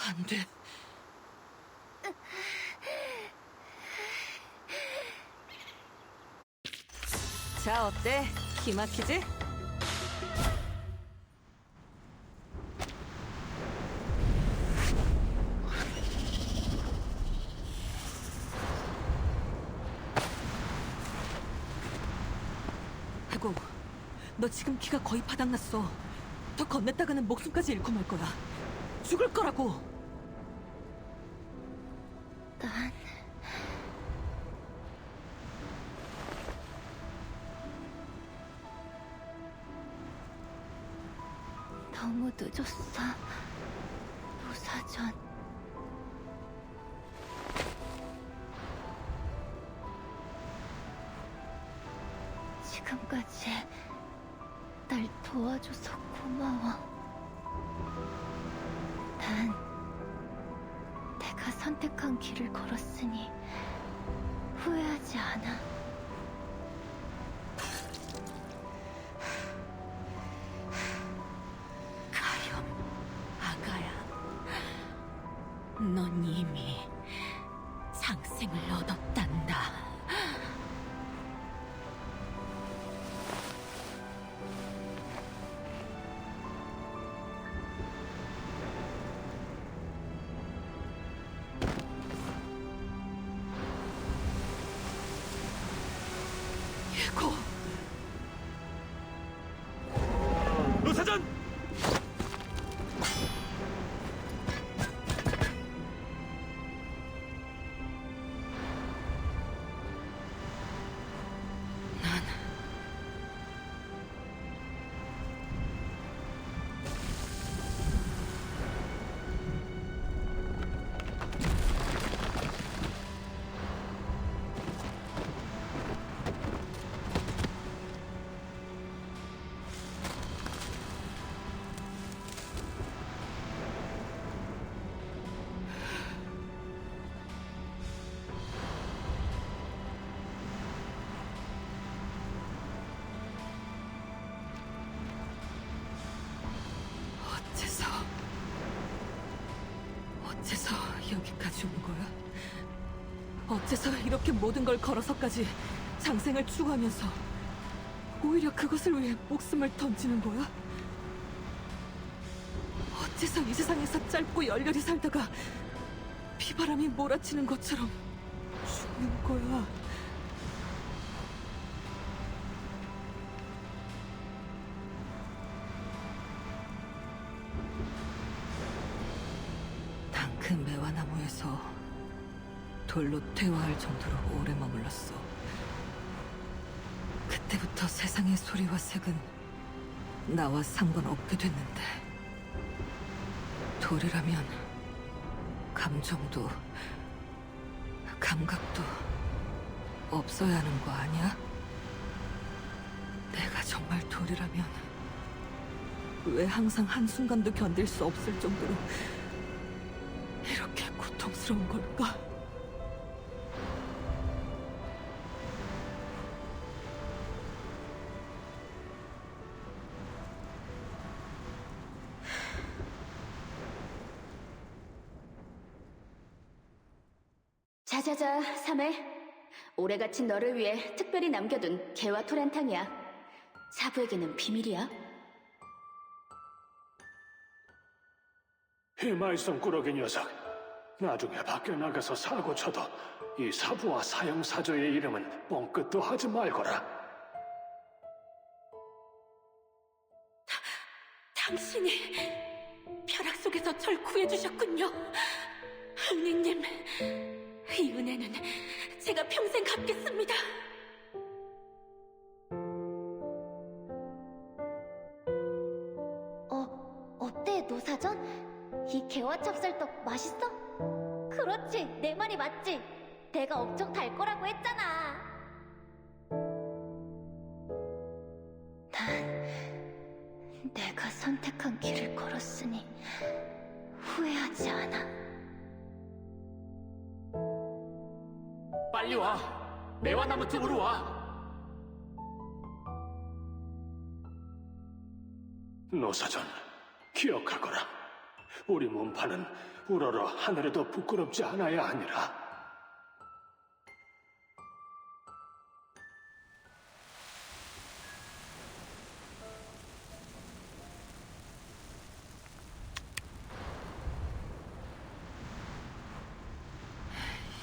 S4: 안 돼. 자, 어때? 기막히지? 아이고, 너 지금 기가 거의 바닥났어. 더 건넸다가는 목숨까지 잃고 말 거야. 죽을 거라고.
S7: 난 너무 늦었어. 노사전. 지금까지 날 도와줘서 고마워. 난 내가 선택한 길을 걸었으니 후회하지 않아.
S5: 가렴, 아가야. 넌 이미 장생을 얻었단다.
S4: 예고.
S1: 노사전!
S4: 난 어째서 여기까지 온 거야? 어째서 이렇게 모든 걸 걸어서까지 장생을 추구하면서 오히려 그것을 위해 목숨을 던지는 거야? 어째서 이 세상에서 짧고 열렬히 살다가 비바람이 몰아치는 것처럼 죽는 거야? 난 그 매화나무에서 돌로 퇴화할 정도로 오래 머물렀어. 그때부터 세상의 소리와 색은 나와 상관없게 됐는데, 돌이라면 감정도 감각도 없어야 하는 거 아니야? 내가 정말 돌이라면 왜 항상 한순간도 견딜 수 없을 정도로 이렇게 고통스러운 걸까?
S6: 자자자, 삼해. 오래 갇힌 너를 위해 특별히 남겨둔 개와 토란탕이야. 사부에게는 비밀이야?
S11: 이 말썽꾸러기 녀석. 나중에 밖에 나가서 사고 쳐도 이 사부와 사형사조의 이름은 뻥끗도 하지 말거라.
S5: 당신이 벼락 속에서 절 구해주셨군요. 은희님, 이 은혜는 제가 평생 갚겠습니다.
S7: 어때, 노사전? 이 개와 찹쌀떡 맛있어? 그렇지, 내 말이 맞지? 내가 엄청 달 거라고 했잖아. 난 내가 선택한 길을 걸었으니 후회하지 않아.
S11: 빨리 와. 매화나무 틈으로 와. 노사전, 기억하거라. 우리 문파는 우러러 하늘에도 부끄럽지 않아야 하니라.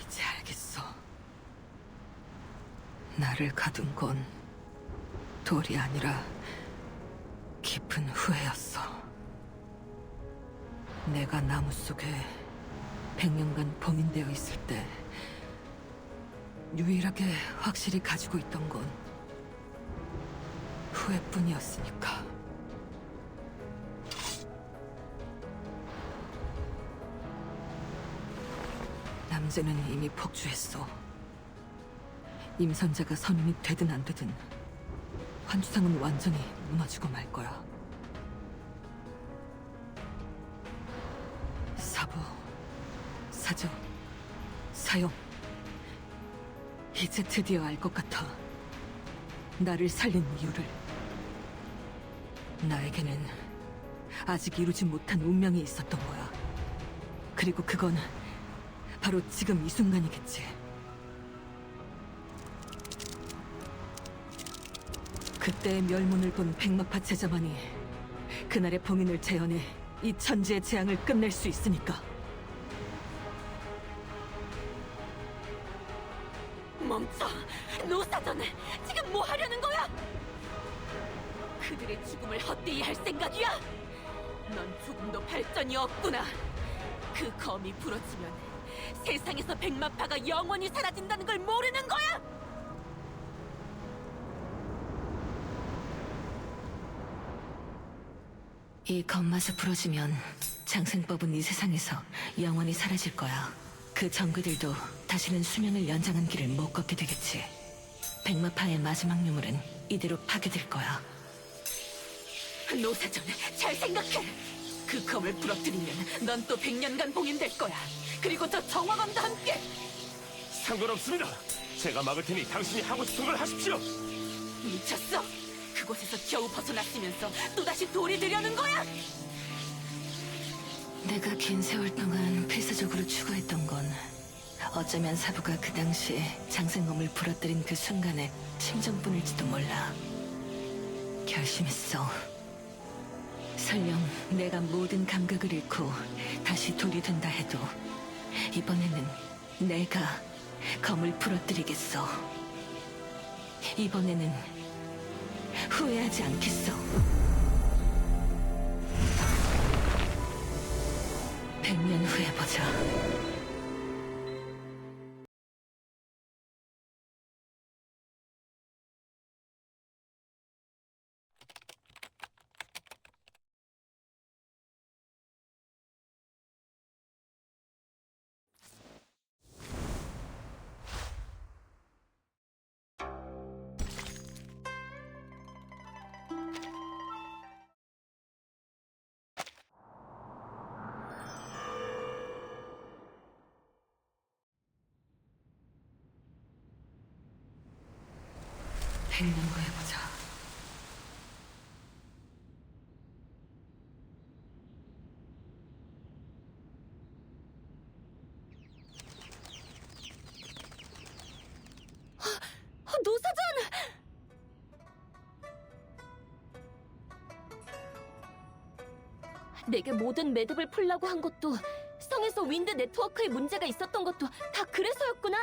S4: 이제 알겠어. 나를 가둔 건 돌이 아니라 깊은 후회였어. 내가 나무 속에 100년간 봉인되어 있을 때 유일하게 확실히 가지고 있던 건 후회뿐이었으니까. 남자는 이미 폭주했어. 임선자가 선인이 되든 안 되든 환주상은 완전히 무너지고 말 거야. 사부, 사저, 사형. 이제 드디어 알 것 같아. 나를 살린 이유를. 나에게는 아직 이루지 못한 운명이 있었던 거야. 그리고 그건 바로 지금 이 순간이겠지. 그때의 멸문을 본 백마파 제자만이 그날의 봉인을 재현해 이 천지의 재앙을 끝낼 수 있으니까.
S5: 멈춰! 노사전! 지금 뭐 하려는 거야? 그들의 죽음을 헛되이 할 생각이야? 넌 조금도 발전이 없구나. 그 검이 부러지면 세상에서 백마파가 영원히 사라진다는 걸 모르는 거야?
S4: 이 검맛이 부러지면 장생법은 이 세상에서 영원히 사라질 거야. 그 정그들도 다시는 수명을 연장한 길을 못 걷게 되겠지. 백마파의 마지막 유물은 이대로 파괴될 거야.
S5: 노사전, 잘 생각해. 그 검을 부러뜨리면 넌 또 100년간 봉인될 거야. 그리고 저 정화검도 함께.
S2: 상관없습니다. 제가 막을 테니 당신이 하고 싶은 걸 하십시오.
S5: 미쳤어? 그곳에서 겨우 벗어났으면서 또다시 돌이 되려는 거야?
S4: 내가 긴 세월 동안 필사적으로 추구했던 건 어쩌면 사부가 그 당시에 장생검을 부러뜨린 그 순간의 심정뿐일지도 몰라. 결심했어. 설령 내가 모든 감각을 잃고 다시 돌이 된다 해도 이번에는 내가 검을 부러뜨리겠어. 이번에는 후회하지 않겠어. 100년 후에 보자. 백년 후에 보자.
S5: 노사전!
S6: 내게 모든 매듭을 풀라고 한 것도, 성에서 윈드 네트워크에 문제가 있었던 것도 다 그래서였구나.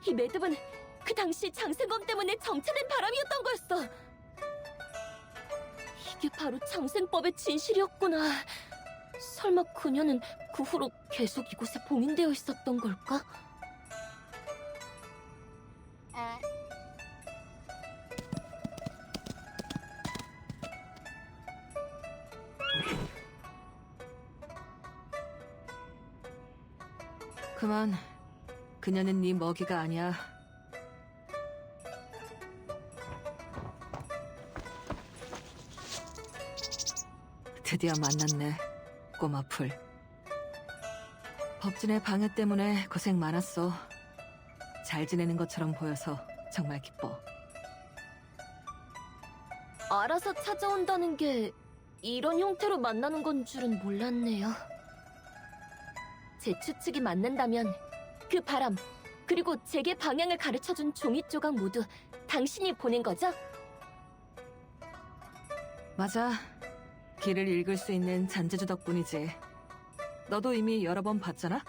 S6: 이 매듭은 그 당시 장생검 때문에 정체된 바람이었던 거였어. 이게 바로 장생법의 진실이었구나. 설마 그녀는 그 후로 계속 이곳에 봉인되어 있었던 걸까?
S4: 그만. 그녀는 네 먹이가 아니야. 드디어 만났네, 꼬마 풀. 법진의 방해 때문에 고생 많았어. 잘 지내는 것처럼 보여서 정말 기뻐.
S6: 알아서 찾아온다는 게 이런 형태로 만나는 건 줄은 몰랐네요. 제 추측이 맞는다면 그 바람, 그리고 제게 방향을 가르쳐준 종이 조각 모두 당신이 보낸 거죠?
S4: 맞아. 길을 읽을 수 있는 잔재주 덕분이지. 너도 이미 여러 번 봤잖아?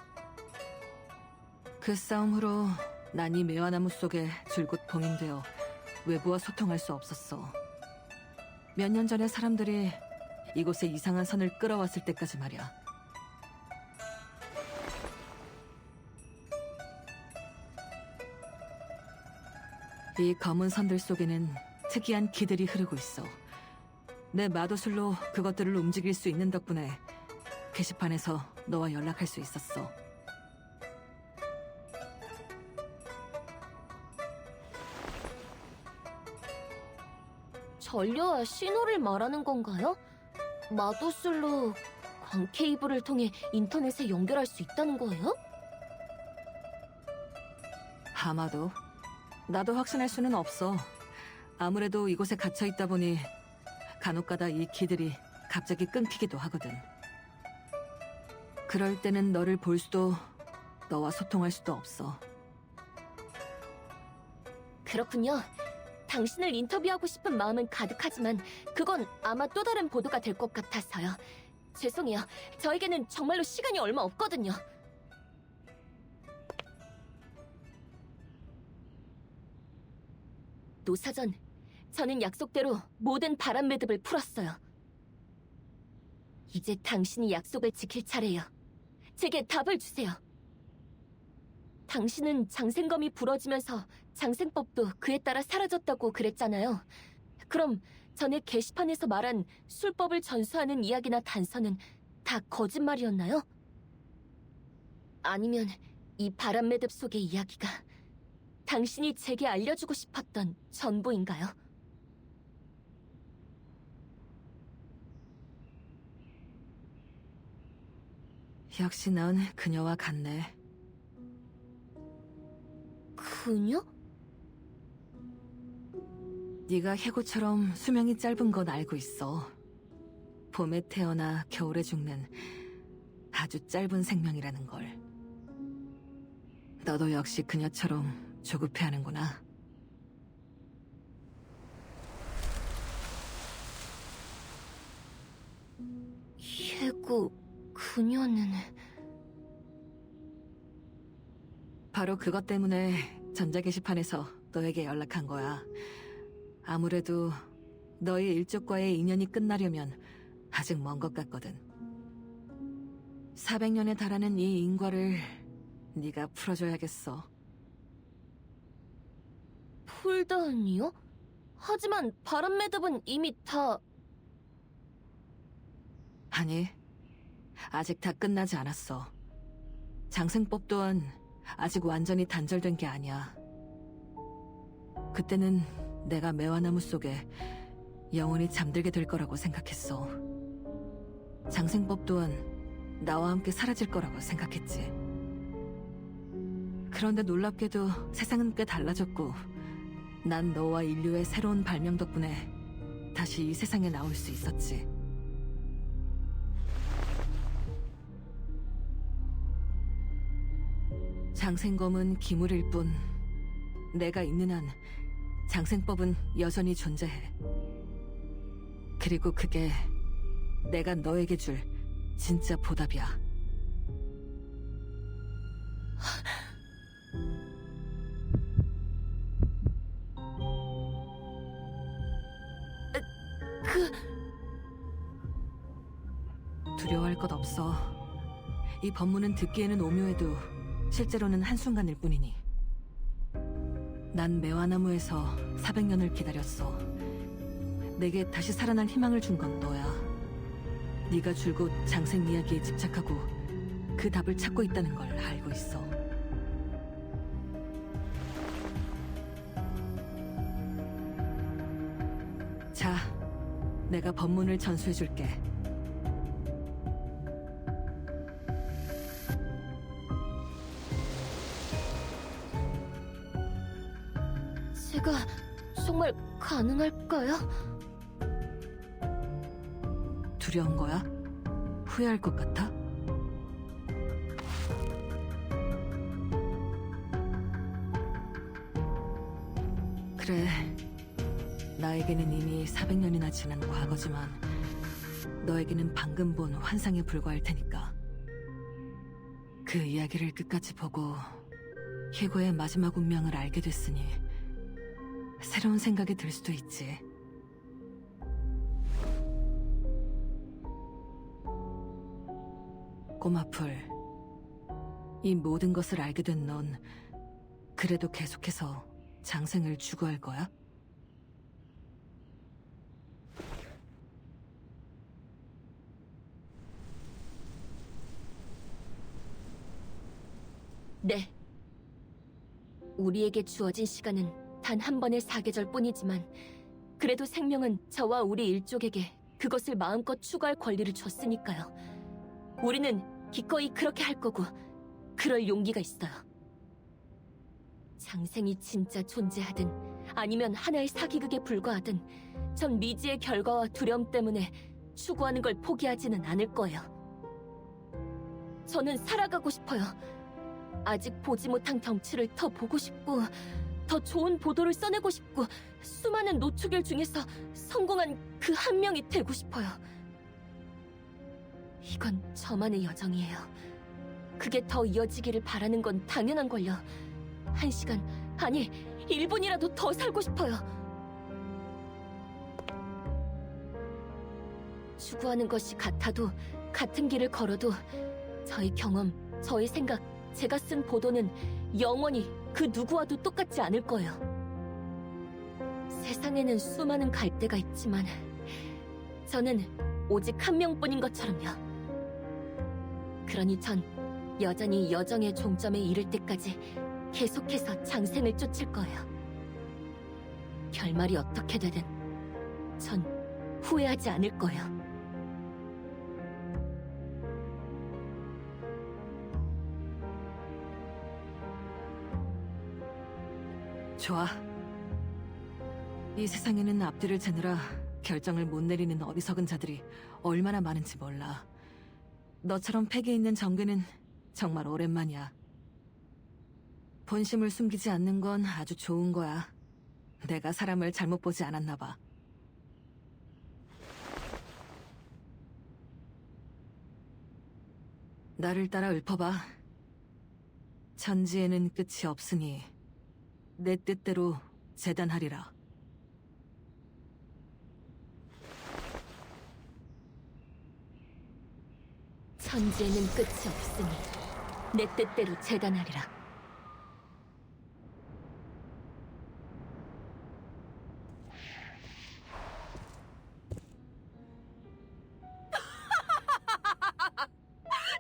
S4: 그 싸움 후로 난 이 매화나무 속에 줄곧 봉인되어 외부와 소통할 수 없었어. 몇 년 전에 사람들이 이곳에 이상한 선을 끌어왔을 때까지 말이야. 이 검은 선들 속에는 특이한 기들이 흐르고 있어. 내 마도술로 그것들을 움직일 수 있는 덕분에 게시판에서 너와 연락할 수 있었어.
S6: 전류와 신호를 말하는 건가요? 마도술로 광 케이블을 통해 인터넷에 연결할 수 있다는 거예요?
S4: 아마도. 나도 확신할 수는 없어. 아무래도 이곳에 갇혀 있다 보니 간혹가다 이 기들이 갑자기 끊기기도 하거든. 그럴 때는 너를 볼 수도, 너와 소통할 수도 없어.
S6: 그렇군요. 당신을 인터뷰하고 싶은 마음은 가득하지만 그건 아마 또 다른 보도가 될 것 같아서요. 죄송해요. 저에게는 정말로 시간이 얼마 없거든요. 노사전, 저는 약속대로 모든 바람 매듭을 풀었어요. 이제 당신이 약속을 지킬 차례예요. 제게 답을 주세요. 당신은 장생검이 부러지면서 장생법도 그에 따라 사라졌다고 그랬잖아요. 그럼 전에 게시판에서 말한 술법을 전수하는 이야기나 단서는 다 거짓말이었나요? 아니면 이 바람 매듭 속의 이야기가 당신이 제게 알려주고 싶었던 전부인가요?
S4: 역시 넌 그녀와 같네.
S6: 그녀?
S4: 네가 해고처럼 수명이 짧은 건 알고 있어. 봄에 태어나 겨울에 죽는 아주 짧은 생명이라는 걸. 너도 역시 그녀처럼 조급해하는구나.
S6: 해고, 그녀는...
S4: 바로 그것 때문에 전자 게시판에서 너에게 연락한 거야. 아무래도 너의 일족과의 인연이 끝나려면 아직 먼 것 같거든. 400년에 달하는 이 인과를 네가 풀어줘야겠어.
S6: 풀다니요? 하지만 바람 매듭은 이미 다...
S4: 아니, 아직 다 끝나지 않았어. 장생법 또한 아직 완전히 단절된 게 아니야. 그때는 내가 매화나무 속에 영원히 잠들게 될 거라고 생각했어. 장생법 또한 나와 함께 사라질 거라고 생각했지. 그런데 놀랍게도 세상은 꽤 달라졌고 난 너와 인류의 새로운 발명 덕분에 다시 이 세상에 나올 수 있었지. 장생검은 기물일 뿐 내가 있는 한 장생법은 여전히 존재해. 그리고 그게 내가 너에게 줄 진짜 보답이야. 두려워할 것 없어. 이 법문은 듣기에는 오묘해도 실제로는 한순간일 뿐이니. 난 매화나무에서 400년을 기다렸어. 내게 다시 살아날 희망을 준 건 너야. 네가 줄곧 장생 이야기에 집착하고 그 답을 찾고 있다는 걸 알고 있어. 자, 내가 법문을 전수해줄게.
S6: 제가 정말 가능할까요?
S4: 두려운 거야? 후회할 것 같아? 그래, 나에게는 이미 400년이나 지난 과거지만 너에게는 방금 본 환상에 불과할 테니까. 그 이야기를 끝까지 보고 희고의 마지막 운명을 알게 됐으니 새로운 생각이 들 수도 있지. 꼬마풀, 이 모든 것을 알게 된 넌 그래도 계속해서 장생을 추구할 거야?
S6: 네. 우리에게 주어진 시간은 단 한 번의 사계절 뿐이지만 그래도 생명은 저와 우리 일족에게 그것을 마음껏 추구할 권리를 줬으니까요. 우리는 기꺼이 그렇게 할 거고 그럴 용기가 있어요. 장생이 진짜 존재하든 아니면 하나의 사기극에 불과하든 전 미지의 결과와 두려움 때문에 추구하는 걸 포기하지는 않을 거예요. 저는 살아가고 싶어요. 아직 보지 못한 경치를 더 보고 싶고 더 좋은 보도를 써내고 싶고 수많은 노초결 중에서 성공한 그 한 명이 되고 싶어요. 이건 저만의 여정이에요. 그게 더 이어지기를 바라는 건 당연한걸요. 1시간, 아니 1분이라도 더 살고 싶어요. 추구하는 것이 같아도 같은 길을 걸어도 저의 경험, 저의 생각, 제가 쓴 보도는 영원히 그 누구와도 똑같지 않을 거예요. 세상에는 수많은 갈대가 있지만 저는 오직 한 명뿐인 것처럼요. 그러니 전 여전히 여정의 종점에 이를 때까지 계속해서 장생을 쫓을 거예요. 결말이 어떻게 되든 전 후회하지 않을 거예요.
S4: 좋아. 이 세상에는 앞뒤를 재느라 결정을 못 내리는 어리석은 자들이 얼마나 많은지 몰라. 너처럼 패기 있는 정괴는 정말 오랜만이야. 본심을 숨기지 않는 건 아주 좋은 거야. 내가 사람을 잘못 보지 않았나 봐. 나를 따라 읊어봐. 천지에는 끝이 없으니 내 뜻대로 재단하리라.
S6: 천지에는 끝이 없으니 내 뜻대로 재단하리라.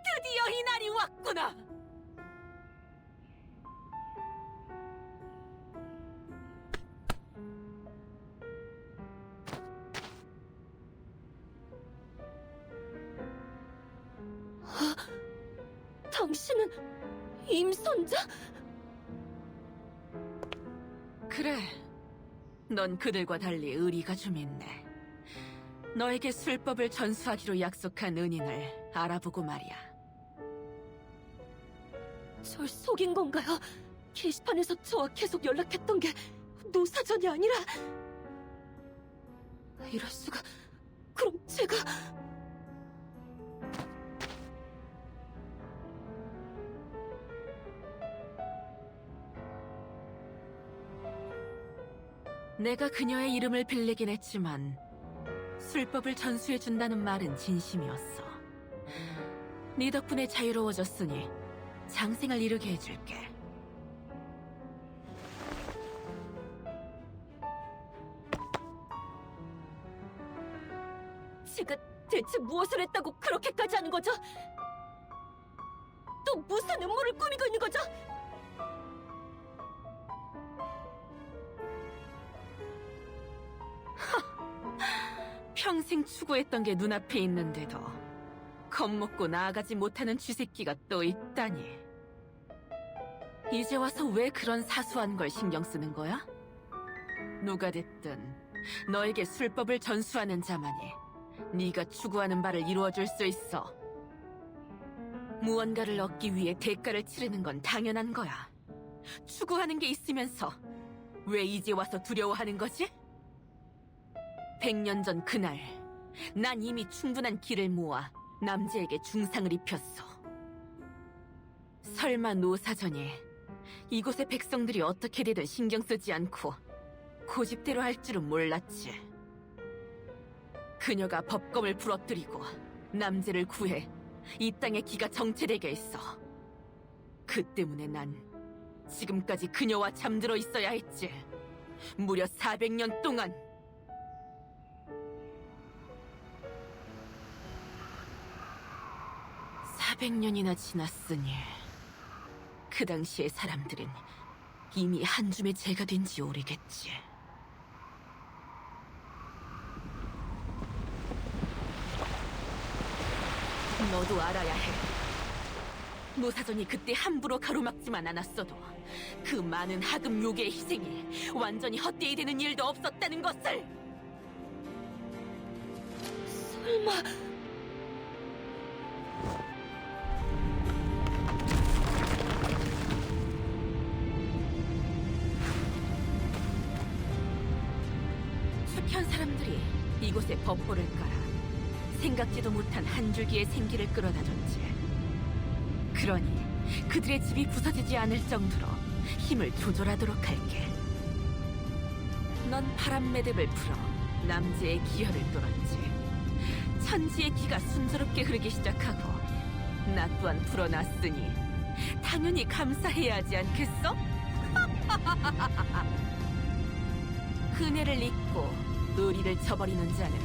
S5: 드디어 이 날이 왔구나.
S6: 당신은 임선자?
S5: 그래, 넌 그들과 달리 의리가 좀 있네. 너에게 술법을 전수하기로 약속한 은인을 알아보고 말이야.
S6: 절 속인 건가요? 게시판에서 저와 계속 연락했던 게 노사전이 아니라... 이럴 수가... 그럼 제가...
S5: 내가 그녀의 이름을 빌리긴 했지만 술법을 전수해준다는 말은 진심이었어. 네 덕분에 자유로워졌으니 장생을 이루게 해줄게.
S6: 제가 대체 무엇을 했다고 그렇게까지 하는 거죠? 또 무슨 음모를 꾸미고 있는 거죠?
S5: 평생 추구했던 게 눈앞에 있는데도 겁먹고 나아가지 못하는 쥐새끼가 또 있다니. 이제 와서 왜 그런 사소한 걸 신경 쓰는 거야? 누가 됐든 너에게 술법을 전수하는 자만이 네가 추구하는 바를 이루어줄 수 있어. 무언가를 얻기 위해 대가를 치르는 건 당연한 거야. 추구하는 게 있으면서 왜 이제 와서 두려워하는 거지? 100년 전 그날, 난 이미 충분한 기를 모아 남자에게 중상을 입혔어. 설마 노사전이 이곳의 백성들이 어떻게 되든 신경 쓰지 않고 고집대로 할 줄은 몰랐지. 그녀가 법검을 부러뜨리고 남자를 구해 이 땅의 기가 정체되게 했어. 그 때문에 난 지금까지 그녀와 잠들어 있어야 했지. 무려 400년 동안. 400년이나 지났으니 그 당시의 사람들은 이미 한 줌의 재가 된 지 오래겠지. 너도 알아야 해. 노사전이 그때 함부로 가로막지만 않았어도 그 많은 하급 요괴의 희생이 완전히 헛되이 되는 일도 없었다는 것을!
S6: 설마...
S5: 수천 사람들이 이곳에 법보를 깔아 생각지도 못한 한 줄기의 생기를 끌어다 줬지. 그러니 그들의 집이 부서지지 않을 정도로 힘을 조절하도록 할게. 넌 바람 매듭을 풀어 남자의 기혈을 뚫었지. 천지의 기가 순조롭게 흐르기 시작하고 나 또한 풀어놨으니 당연히 감사해야 하지 않겠어? 은혜를 잊고 의리를 저버리는 자는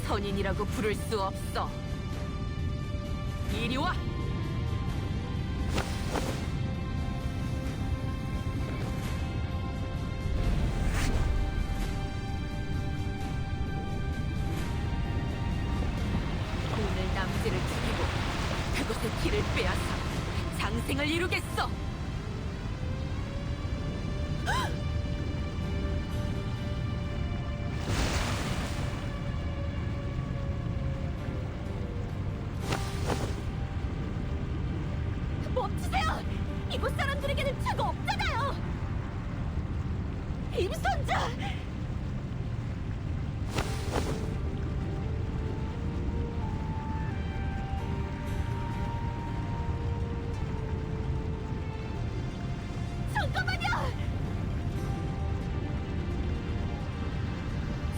S5: 선인이라고 부를 수 없어. 이리 와! 오늘 남자를 죽이고 그곳의 길을 빼앗아 장생을 이루겠어!
S6: 멈추세요! 이곳 사람들에게는 죄가 없잖아요! 임선자! 잠깐만요!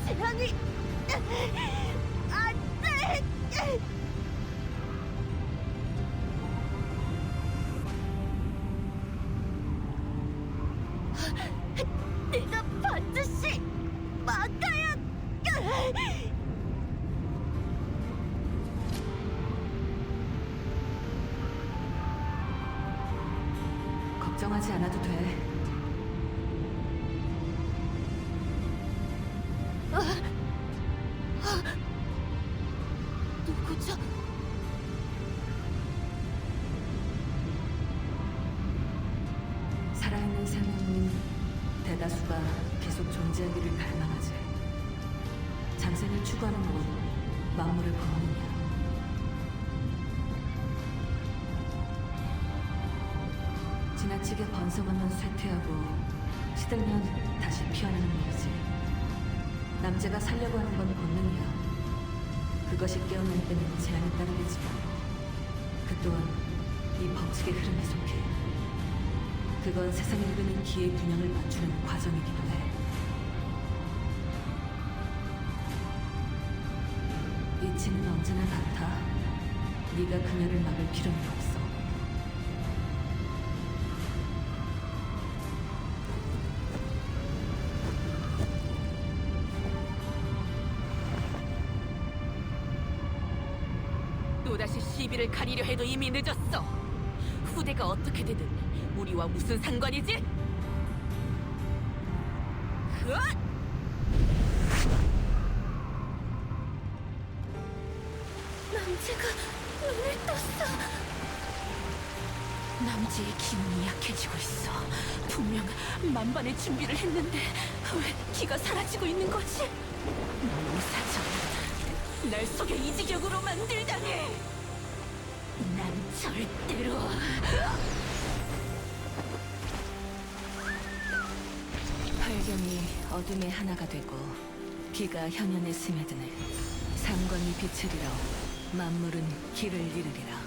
S6: 재앙이... 안 돼! 내가 반드시 막아야...
S4: 걱정하지 않아도 돼.
S6: 누구죠?
S4: 살아있는 생명은 대다수가 계속 존재하기를 갈망하지. 장생을 추구하는 건 만물의 본능이야. 지나치게 번성하면 쇠퇴하고 시들면 다시 피어나는 법이지. 남자가 살려고 하는 건 본능이야. 그것이 깨어날 때는 제한이 따르겠지만 그 또한 이 법칙의 흐름에 속해. 그건 세상에 흐르는 기의 균형을 맞추는 과정이기도 해. 이치는 언제나 같아. 네가 그녀를 막을 필요는 없어.
S5: 또다시 시비를 가리려 해도 이미 늦었어. 후대가 어떻게 되든 우리와 무슨 상관이지? 으악!
S6: 남자가 눈을 떴어.
S5: 남자의 기운이 약해지고 있어. 분명 만반의 준비를 했는데 왜 기가 사라지고 있는 거지? 노사정, 날 속여 이 지경으로 만들다니! 난 절대로...
S4: 활경이 어둠의 하나가 되고 기가 현현에 스며드네. 상광이 빛을 잃어 만물은 길을 잃으리라.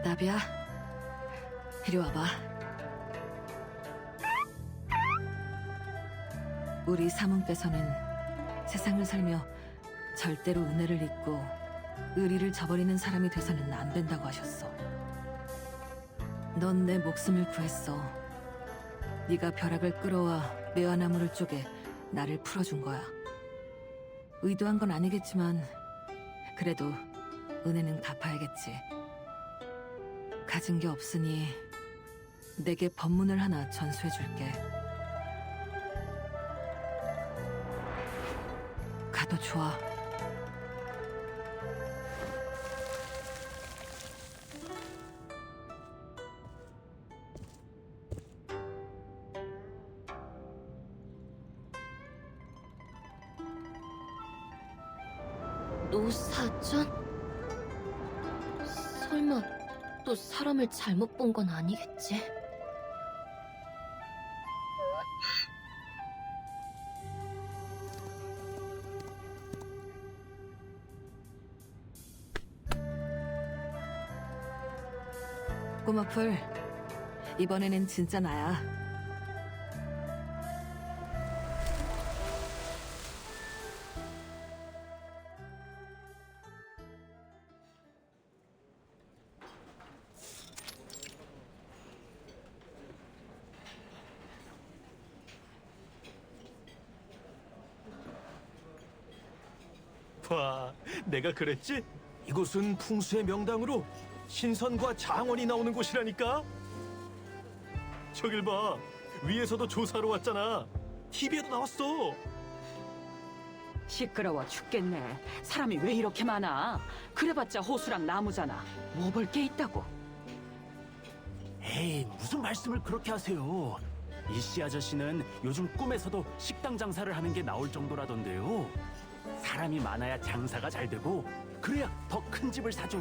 S4: 나비야, 이리 와봐. 우리 사문께서는 세상을 살며 절대로 은혜를 잊고 의리를 저버리는 사람이 돼서는 안 된다고 하셨어. 넌 내 목숨을 구했어. 네가 벼락을 끌어와 매화나무를 쪼개 나를 풀어준 거야. 의도한 건 아니겠지만 그래도 은혜는 갚아야겠지. 가진 게 없으니 내게 법문을 하나 전수해줄게. 가도 좋아.
S6: 노사전? 설마 또 사람을 잘못 본 건 아니겠지?
S4: 꼬마풀, 이번에는 진짜 나야.
S3: 와, 내가 그랬지? 이곳은 풍수의 명당으로 신선과 장원이 나오는 곳이라니까? 저길 봐, 위에서도 조사로 왔잖아. TV에도 나왔어.
S12: 시끄러워 죽겠네. 사람이 왜 이렇게 많아? 그래봤자 호수랑 나무잖아. 뭐 볼 게 있다고.
S1: 에이, 무슨 말씀을 그렇게 하세요. 이씨 아저씨는 요즘 꿈에서도 식당 장사를 하는 게 나올 정도라던데요. 사람이 많아야 장사가 잘 되고 그래야 더 큰 집을 사죠.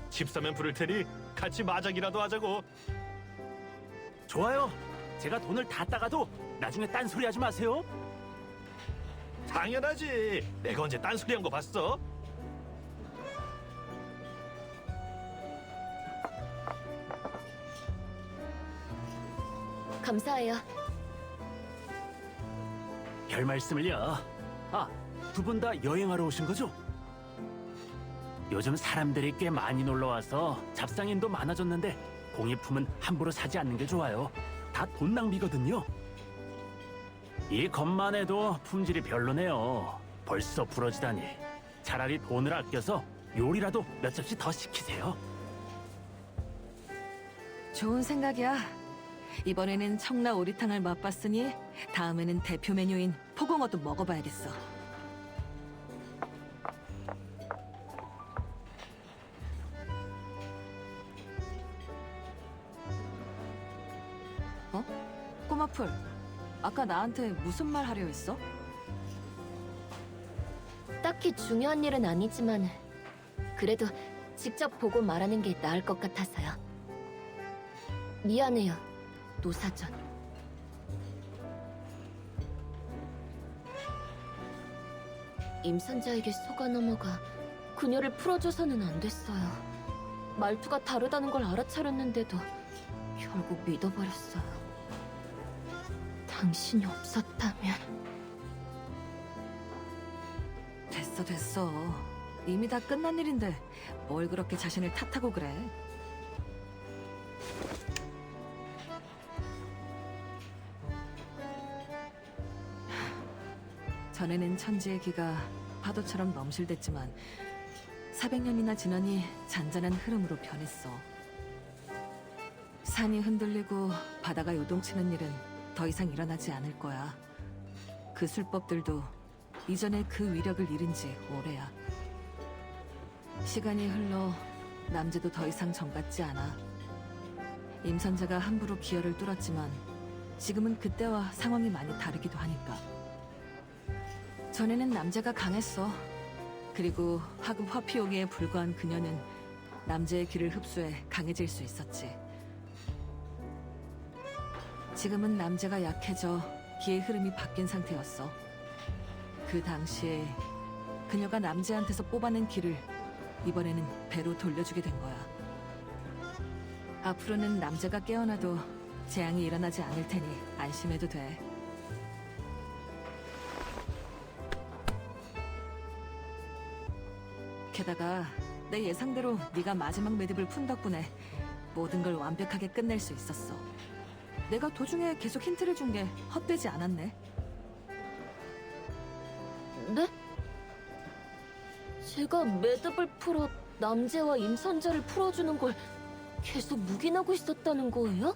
S3: 집 사면 부를 테니 같이 마작이라도 하자고.
S1: 좋아요. 제가 돈을 다 따가도 나중에 딴소리 하지 마세요.
S3: 당연하지. 내가 언제 딴소리 한 거 봤어?
S6: 감사해요.
S1: 별 말씀을요. 아, 두 분 다 여행하러 오신 거죠? 요즘 사람들이 꽤 많이 놀러와서 잡상인도 많아졌는데 공예품은 함부로 사지 않는 게 좋아요. 다 돈 낭비거든요. 이 것만 해도 품질이 별로네요. 벌써 부러지다니. 차라리 돈을 아껴서 요리라도 몇 접시 더 시키세요.
S4: 좋은 생각이야. 이번에는 청라 오리탕을 맛봤으니 다음에는 대표 메뉴인 포공어도 먹어봐야겠어. 어? 꼬마풀, 아까 나한테 무슨 말 하려 했어?
S6: 딱히 중요한 일은 아니지만 그래도 직접 보고 말하는 게 나을 것 같아서요. 미안해요, 노사전. 임선자에게 속아 넘어가 그녀를 풀어줘서는 안 됐어요. 말투가 다르다는 걸 알아차렸는데도 결국 믿어버렸어요. 당신이 없었다면...
S4: 됐어. 이미 다 끝난 일인데 뭘 그렇게 자신을 탓하고 그래? 전에는 천지의 기가 파도처럼 넘실댔지만 400년이나 지나니 잔잔한 흐름으로 변했어. 산이 흔들리고 바다가 요동치는 일은 더 이상 일어나지 않을 거야. 그 술법들도 이전에 그 위력을 잃은 지 오래야. 시간이 흘러 남제도 더 이상 정같지 않아. 임선자가 함부로 기혈을 뚫었지만 지금은 그때와 상황이 많이 다르기도 하니까. 전에는 남제가 강했어. 그리고 하급 화피오기에 불과한 그녀는 남제의 기를 흡수해 강해질 수 있었지. 지금은 남제가 약해져 기의 흐름이 바뀐 상태였어. 그 당시에 그녀가 남제한테서 뽑아낸 기를 이번에는 배로 돌려주게 된 거야. 앞으로는 남제가 깨어나도 재앙이 일어나지 않을 테니 안심해도 돼. 게다가 내 예상대로 네가 마지막 매듭을 푼 덕분에 모든 걸 완벽하게 끝낼 수 있었어. 내가 도중에 계속 힌트를 준 게 헛되지 않았네.
S6: 네? 제가 매듭을 풀어 남제와 임선자를 풀어주는 걸 계속 묵인하고 있었다는 거예요?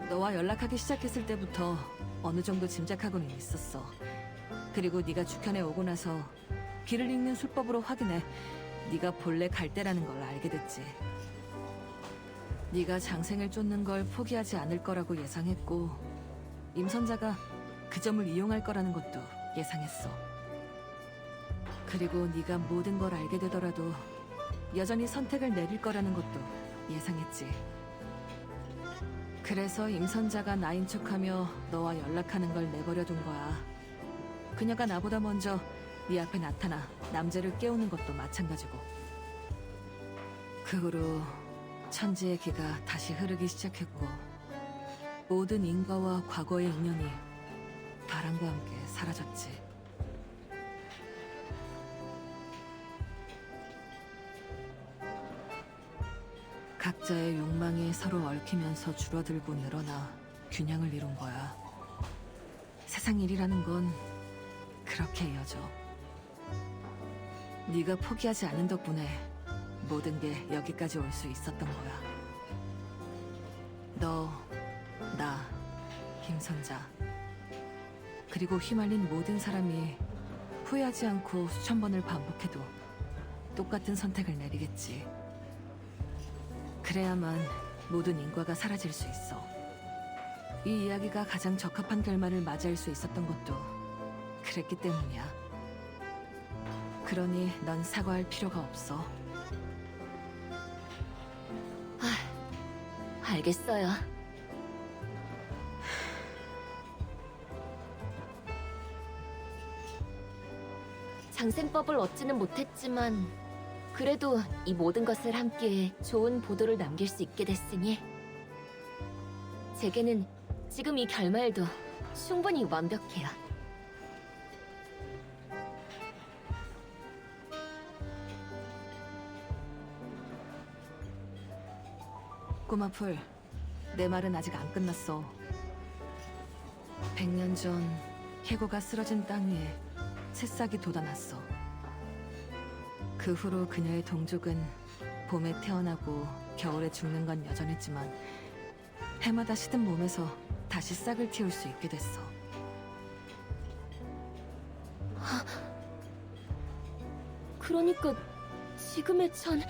S4: 너와 연락하기 시작했을 때부터 어느 정도 짐작하고는 있었어. 그리고 네가 주편에 오고 나서 길을 읽는 술법으로 확인해 네가 본래 갈대라는 걸 알게 됐지. 네가 장생을 쫓는 걸 포기하지 않을 거라고 예상했고 임선자가 그 점을 이용할 거라는 것도 예상했어. 그리고 네가 모든 걸 알게 되더라도 여전히 선택을 내릴 거라는 것도 예상했지. 그래서 임선자가 나인 척하며 너와 연락하는 걸 내버려둔 거야. 그녀가 나보다 먼저 네 앞에 나타나 남제를 깨우는 것도 마찬가지고. 그 후로 천지의 기가 다시 흐르기 시작했고 모든 인과와 과거의 인연이 바람과 함께 사라졌지. 각자의 욕망이 서로 얽히면서 줄어들고 늘어나 균형을 이룬 거야. 세상 일이라는 건 그렇게 이어져. 네가 포기하지 않은 덕분에 모든 게 여기까지 올 수 있었던 거야. 너, 나, 김선자, 그리고 휘말린 모든 사람이 후회하지 않고 수천 번을 반복해도 똑같은 선택을 내리겠지. 그래야만 모든 인과가 사라질 수 있어. 이 이야기가 가장 적합한 결말을 맞이할 수 있었던 것도 그랬기 때문이야. 그러니 넌 사과할 필요가 없어.
S6: 알겠어요. 장생법을 얻지는 못했지만 그래도 이 모든 것을 함께해 좋은 보도를 남길 수 있게 됐으니 제게는 지금 이 결말도 충분히 완벽해요.
S4: 꼬마풀, 내 말은 아직 안 끝났어. 100년 전 해고가 쓰러진 땅 위에 새싹이 돋아났어. 그 후로 그녀의 동족은 봄에 태어나고 겨울에 죽는 건 여전했지만 해마다 시든 몸에서 다시 싹을 틔울 수 있게 됐어.
S6: 그러니까 지금의 전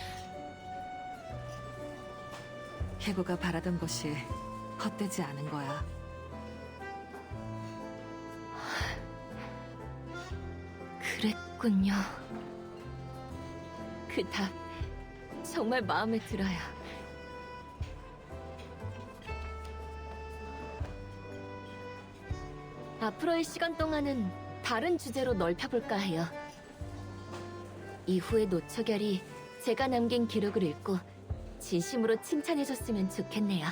S4: 해고가 바라던 것이 헛되지 않은 거야.
S6: 그랬군요. 그 답 정말 마음에 들어요. 앞으로의 시간 동안은 다른 주제로 넓혀볼까 해요. 이후의 노처결이 제가 남긴 기록을 읽고 진심으로 칭찬해줬으면 좋겠네요.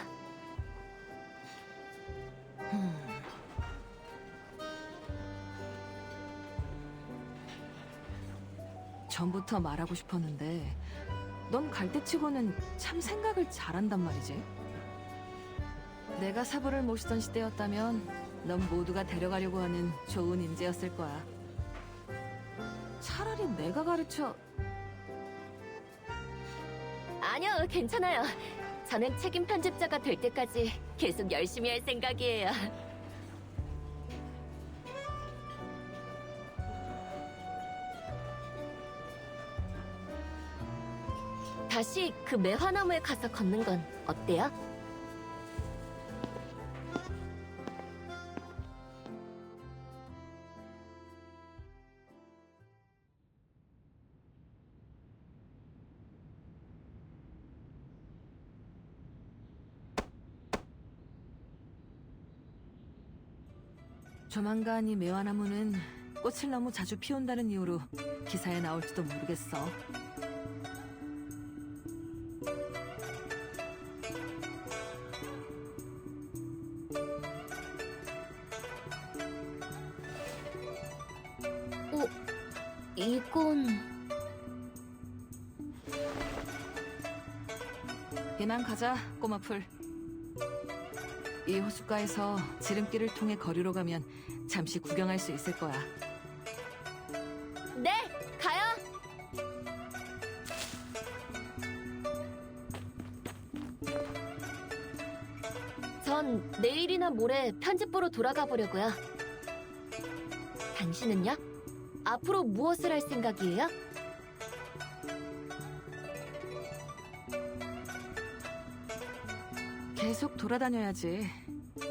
S4: 전부터 말하고 싶었는데 넌 갈대치고는 참 생각을 잘한단 말이지. 내가 사부를 모시던 시대였다면 넌 모두가 데려가려고 하는 좋은 인재였을 거야. 차라리 내가 가르쳐...
S6: 아니요, 괜찮아요. 저는 책임 편집자가 될 때까지 계속 열심히 할 생각이에요. 다시 그 매화나무에 가서 걷는 건 어때요?
S4: 조만간 이 매화나무는 꽃을 너무 자주 피운다는 이유로 기사에 나올지도 모르겠어.
S6: 이건...
S4: 이만 가자, 꼬마풀. 이 호숫가에서 지름길을 통해 거리로 가면 잠시 구경할 수 있을 거야.
S6: 네, 가요! 전 내일이나 모레 편집 보러 돌아가 보려고요. 당신은요? 앞으로 무엇을 할 생각이에요?
S4: 계속 돌아다녀야지.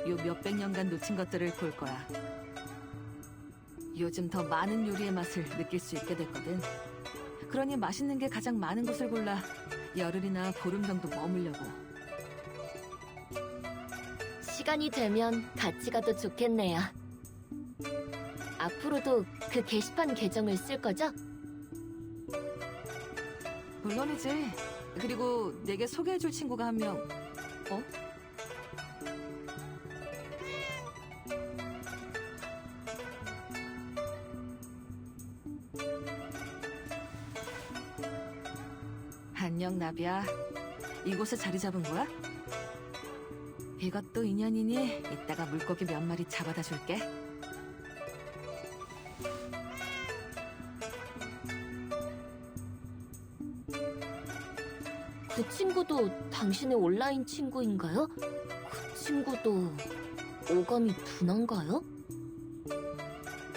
S4: 요 몇백 년간 놓친 것들을 볼 거야. 요즘 더 많은 요리의 맛을 느낄 수 있게 됐거든. 그러니 맛있는 게 가장 많은 곳을 골라 열흘이나 보름 정도 머물려고.
S6: 시간이 되면 같이 가도 좋겠네요. 앞으로도 그 게시판 계정을 쓸 거죠?
S4: 물론이지. 그리고 내게 소개해줄 친구가 한 명... 어? 안녕, 나비야. 이곳에 자리 잡은 거야? 이것도 인연이니 이따가 물고기 몇 마리 잡아다 줄게.
S6: 그 친구도 당신의 온라인 친구인가요? 그 친구도 오감이 둔한가요?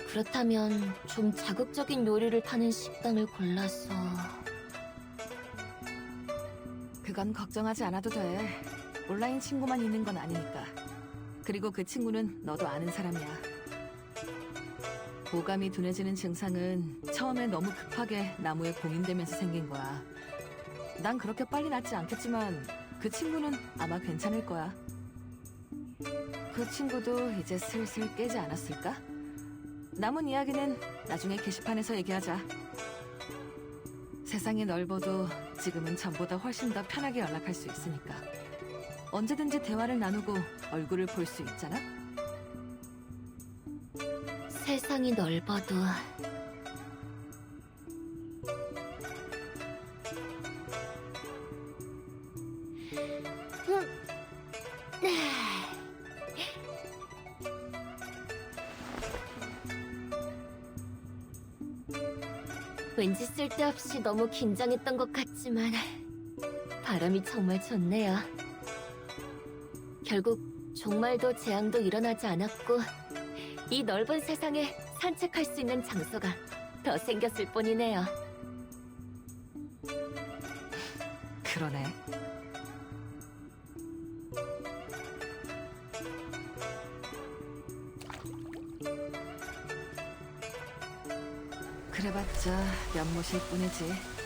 S6: 그렇다면 좀 자극적인 요리를 파는 식당을 골라서...
S4: 그건 걱정하지 않아도 돼. 온라인 친구만 있는 건 아니니까. 그리고 그 친구는 너도 아는 사람이야. 오감이 둔해지는 증상은 처음에 너무 급하게 나무에 봉인되면서 생긴 거야. 난 그렇게 빨리 낫지 않겠지만 그 친구는 아마 괜찮을 거야. 그 친구도 이제 슬슬 깨지 않았을까? 남은 이야기는 나중에 게시판에서 얘기하자. 세상이 넓어도 지금은 전보다 훨씬 더 편하게 연락할 수 있으니까. 언제든지 대화를 나누고 얼굴을 볼 수 있잖아.
S6: 세상이 넓어도 왠지 쓸데없이 너무 긴장했던 것 같지만 바람이 정말 좋네요. 결국 종말도 재앙도 일어나지 않았고 이 넓은 세상에 산책할 수 있는 장소가 더 생겼을 뿐이네요.
S4: 그러네. 그래봤자 연못일 뿐이지.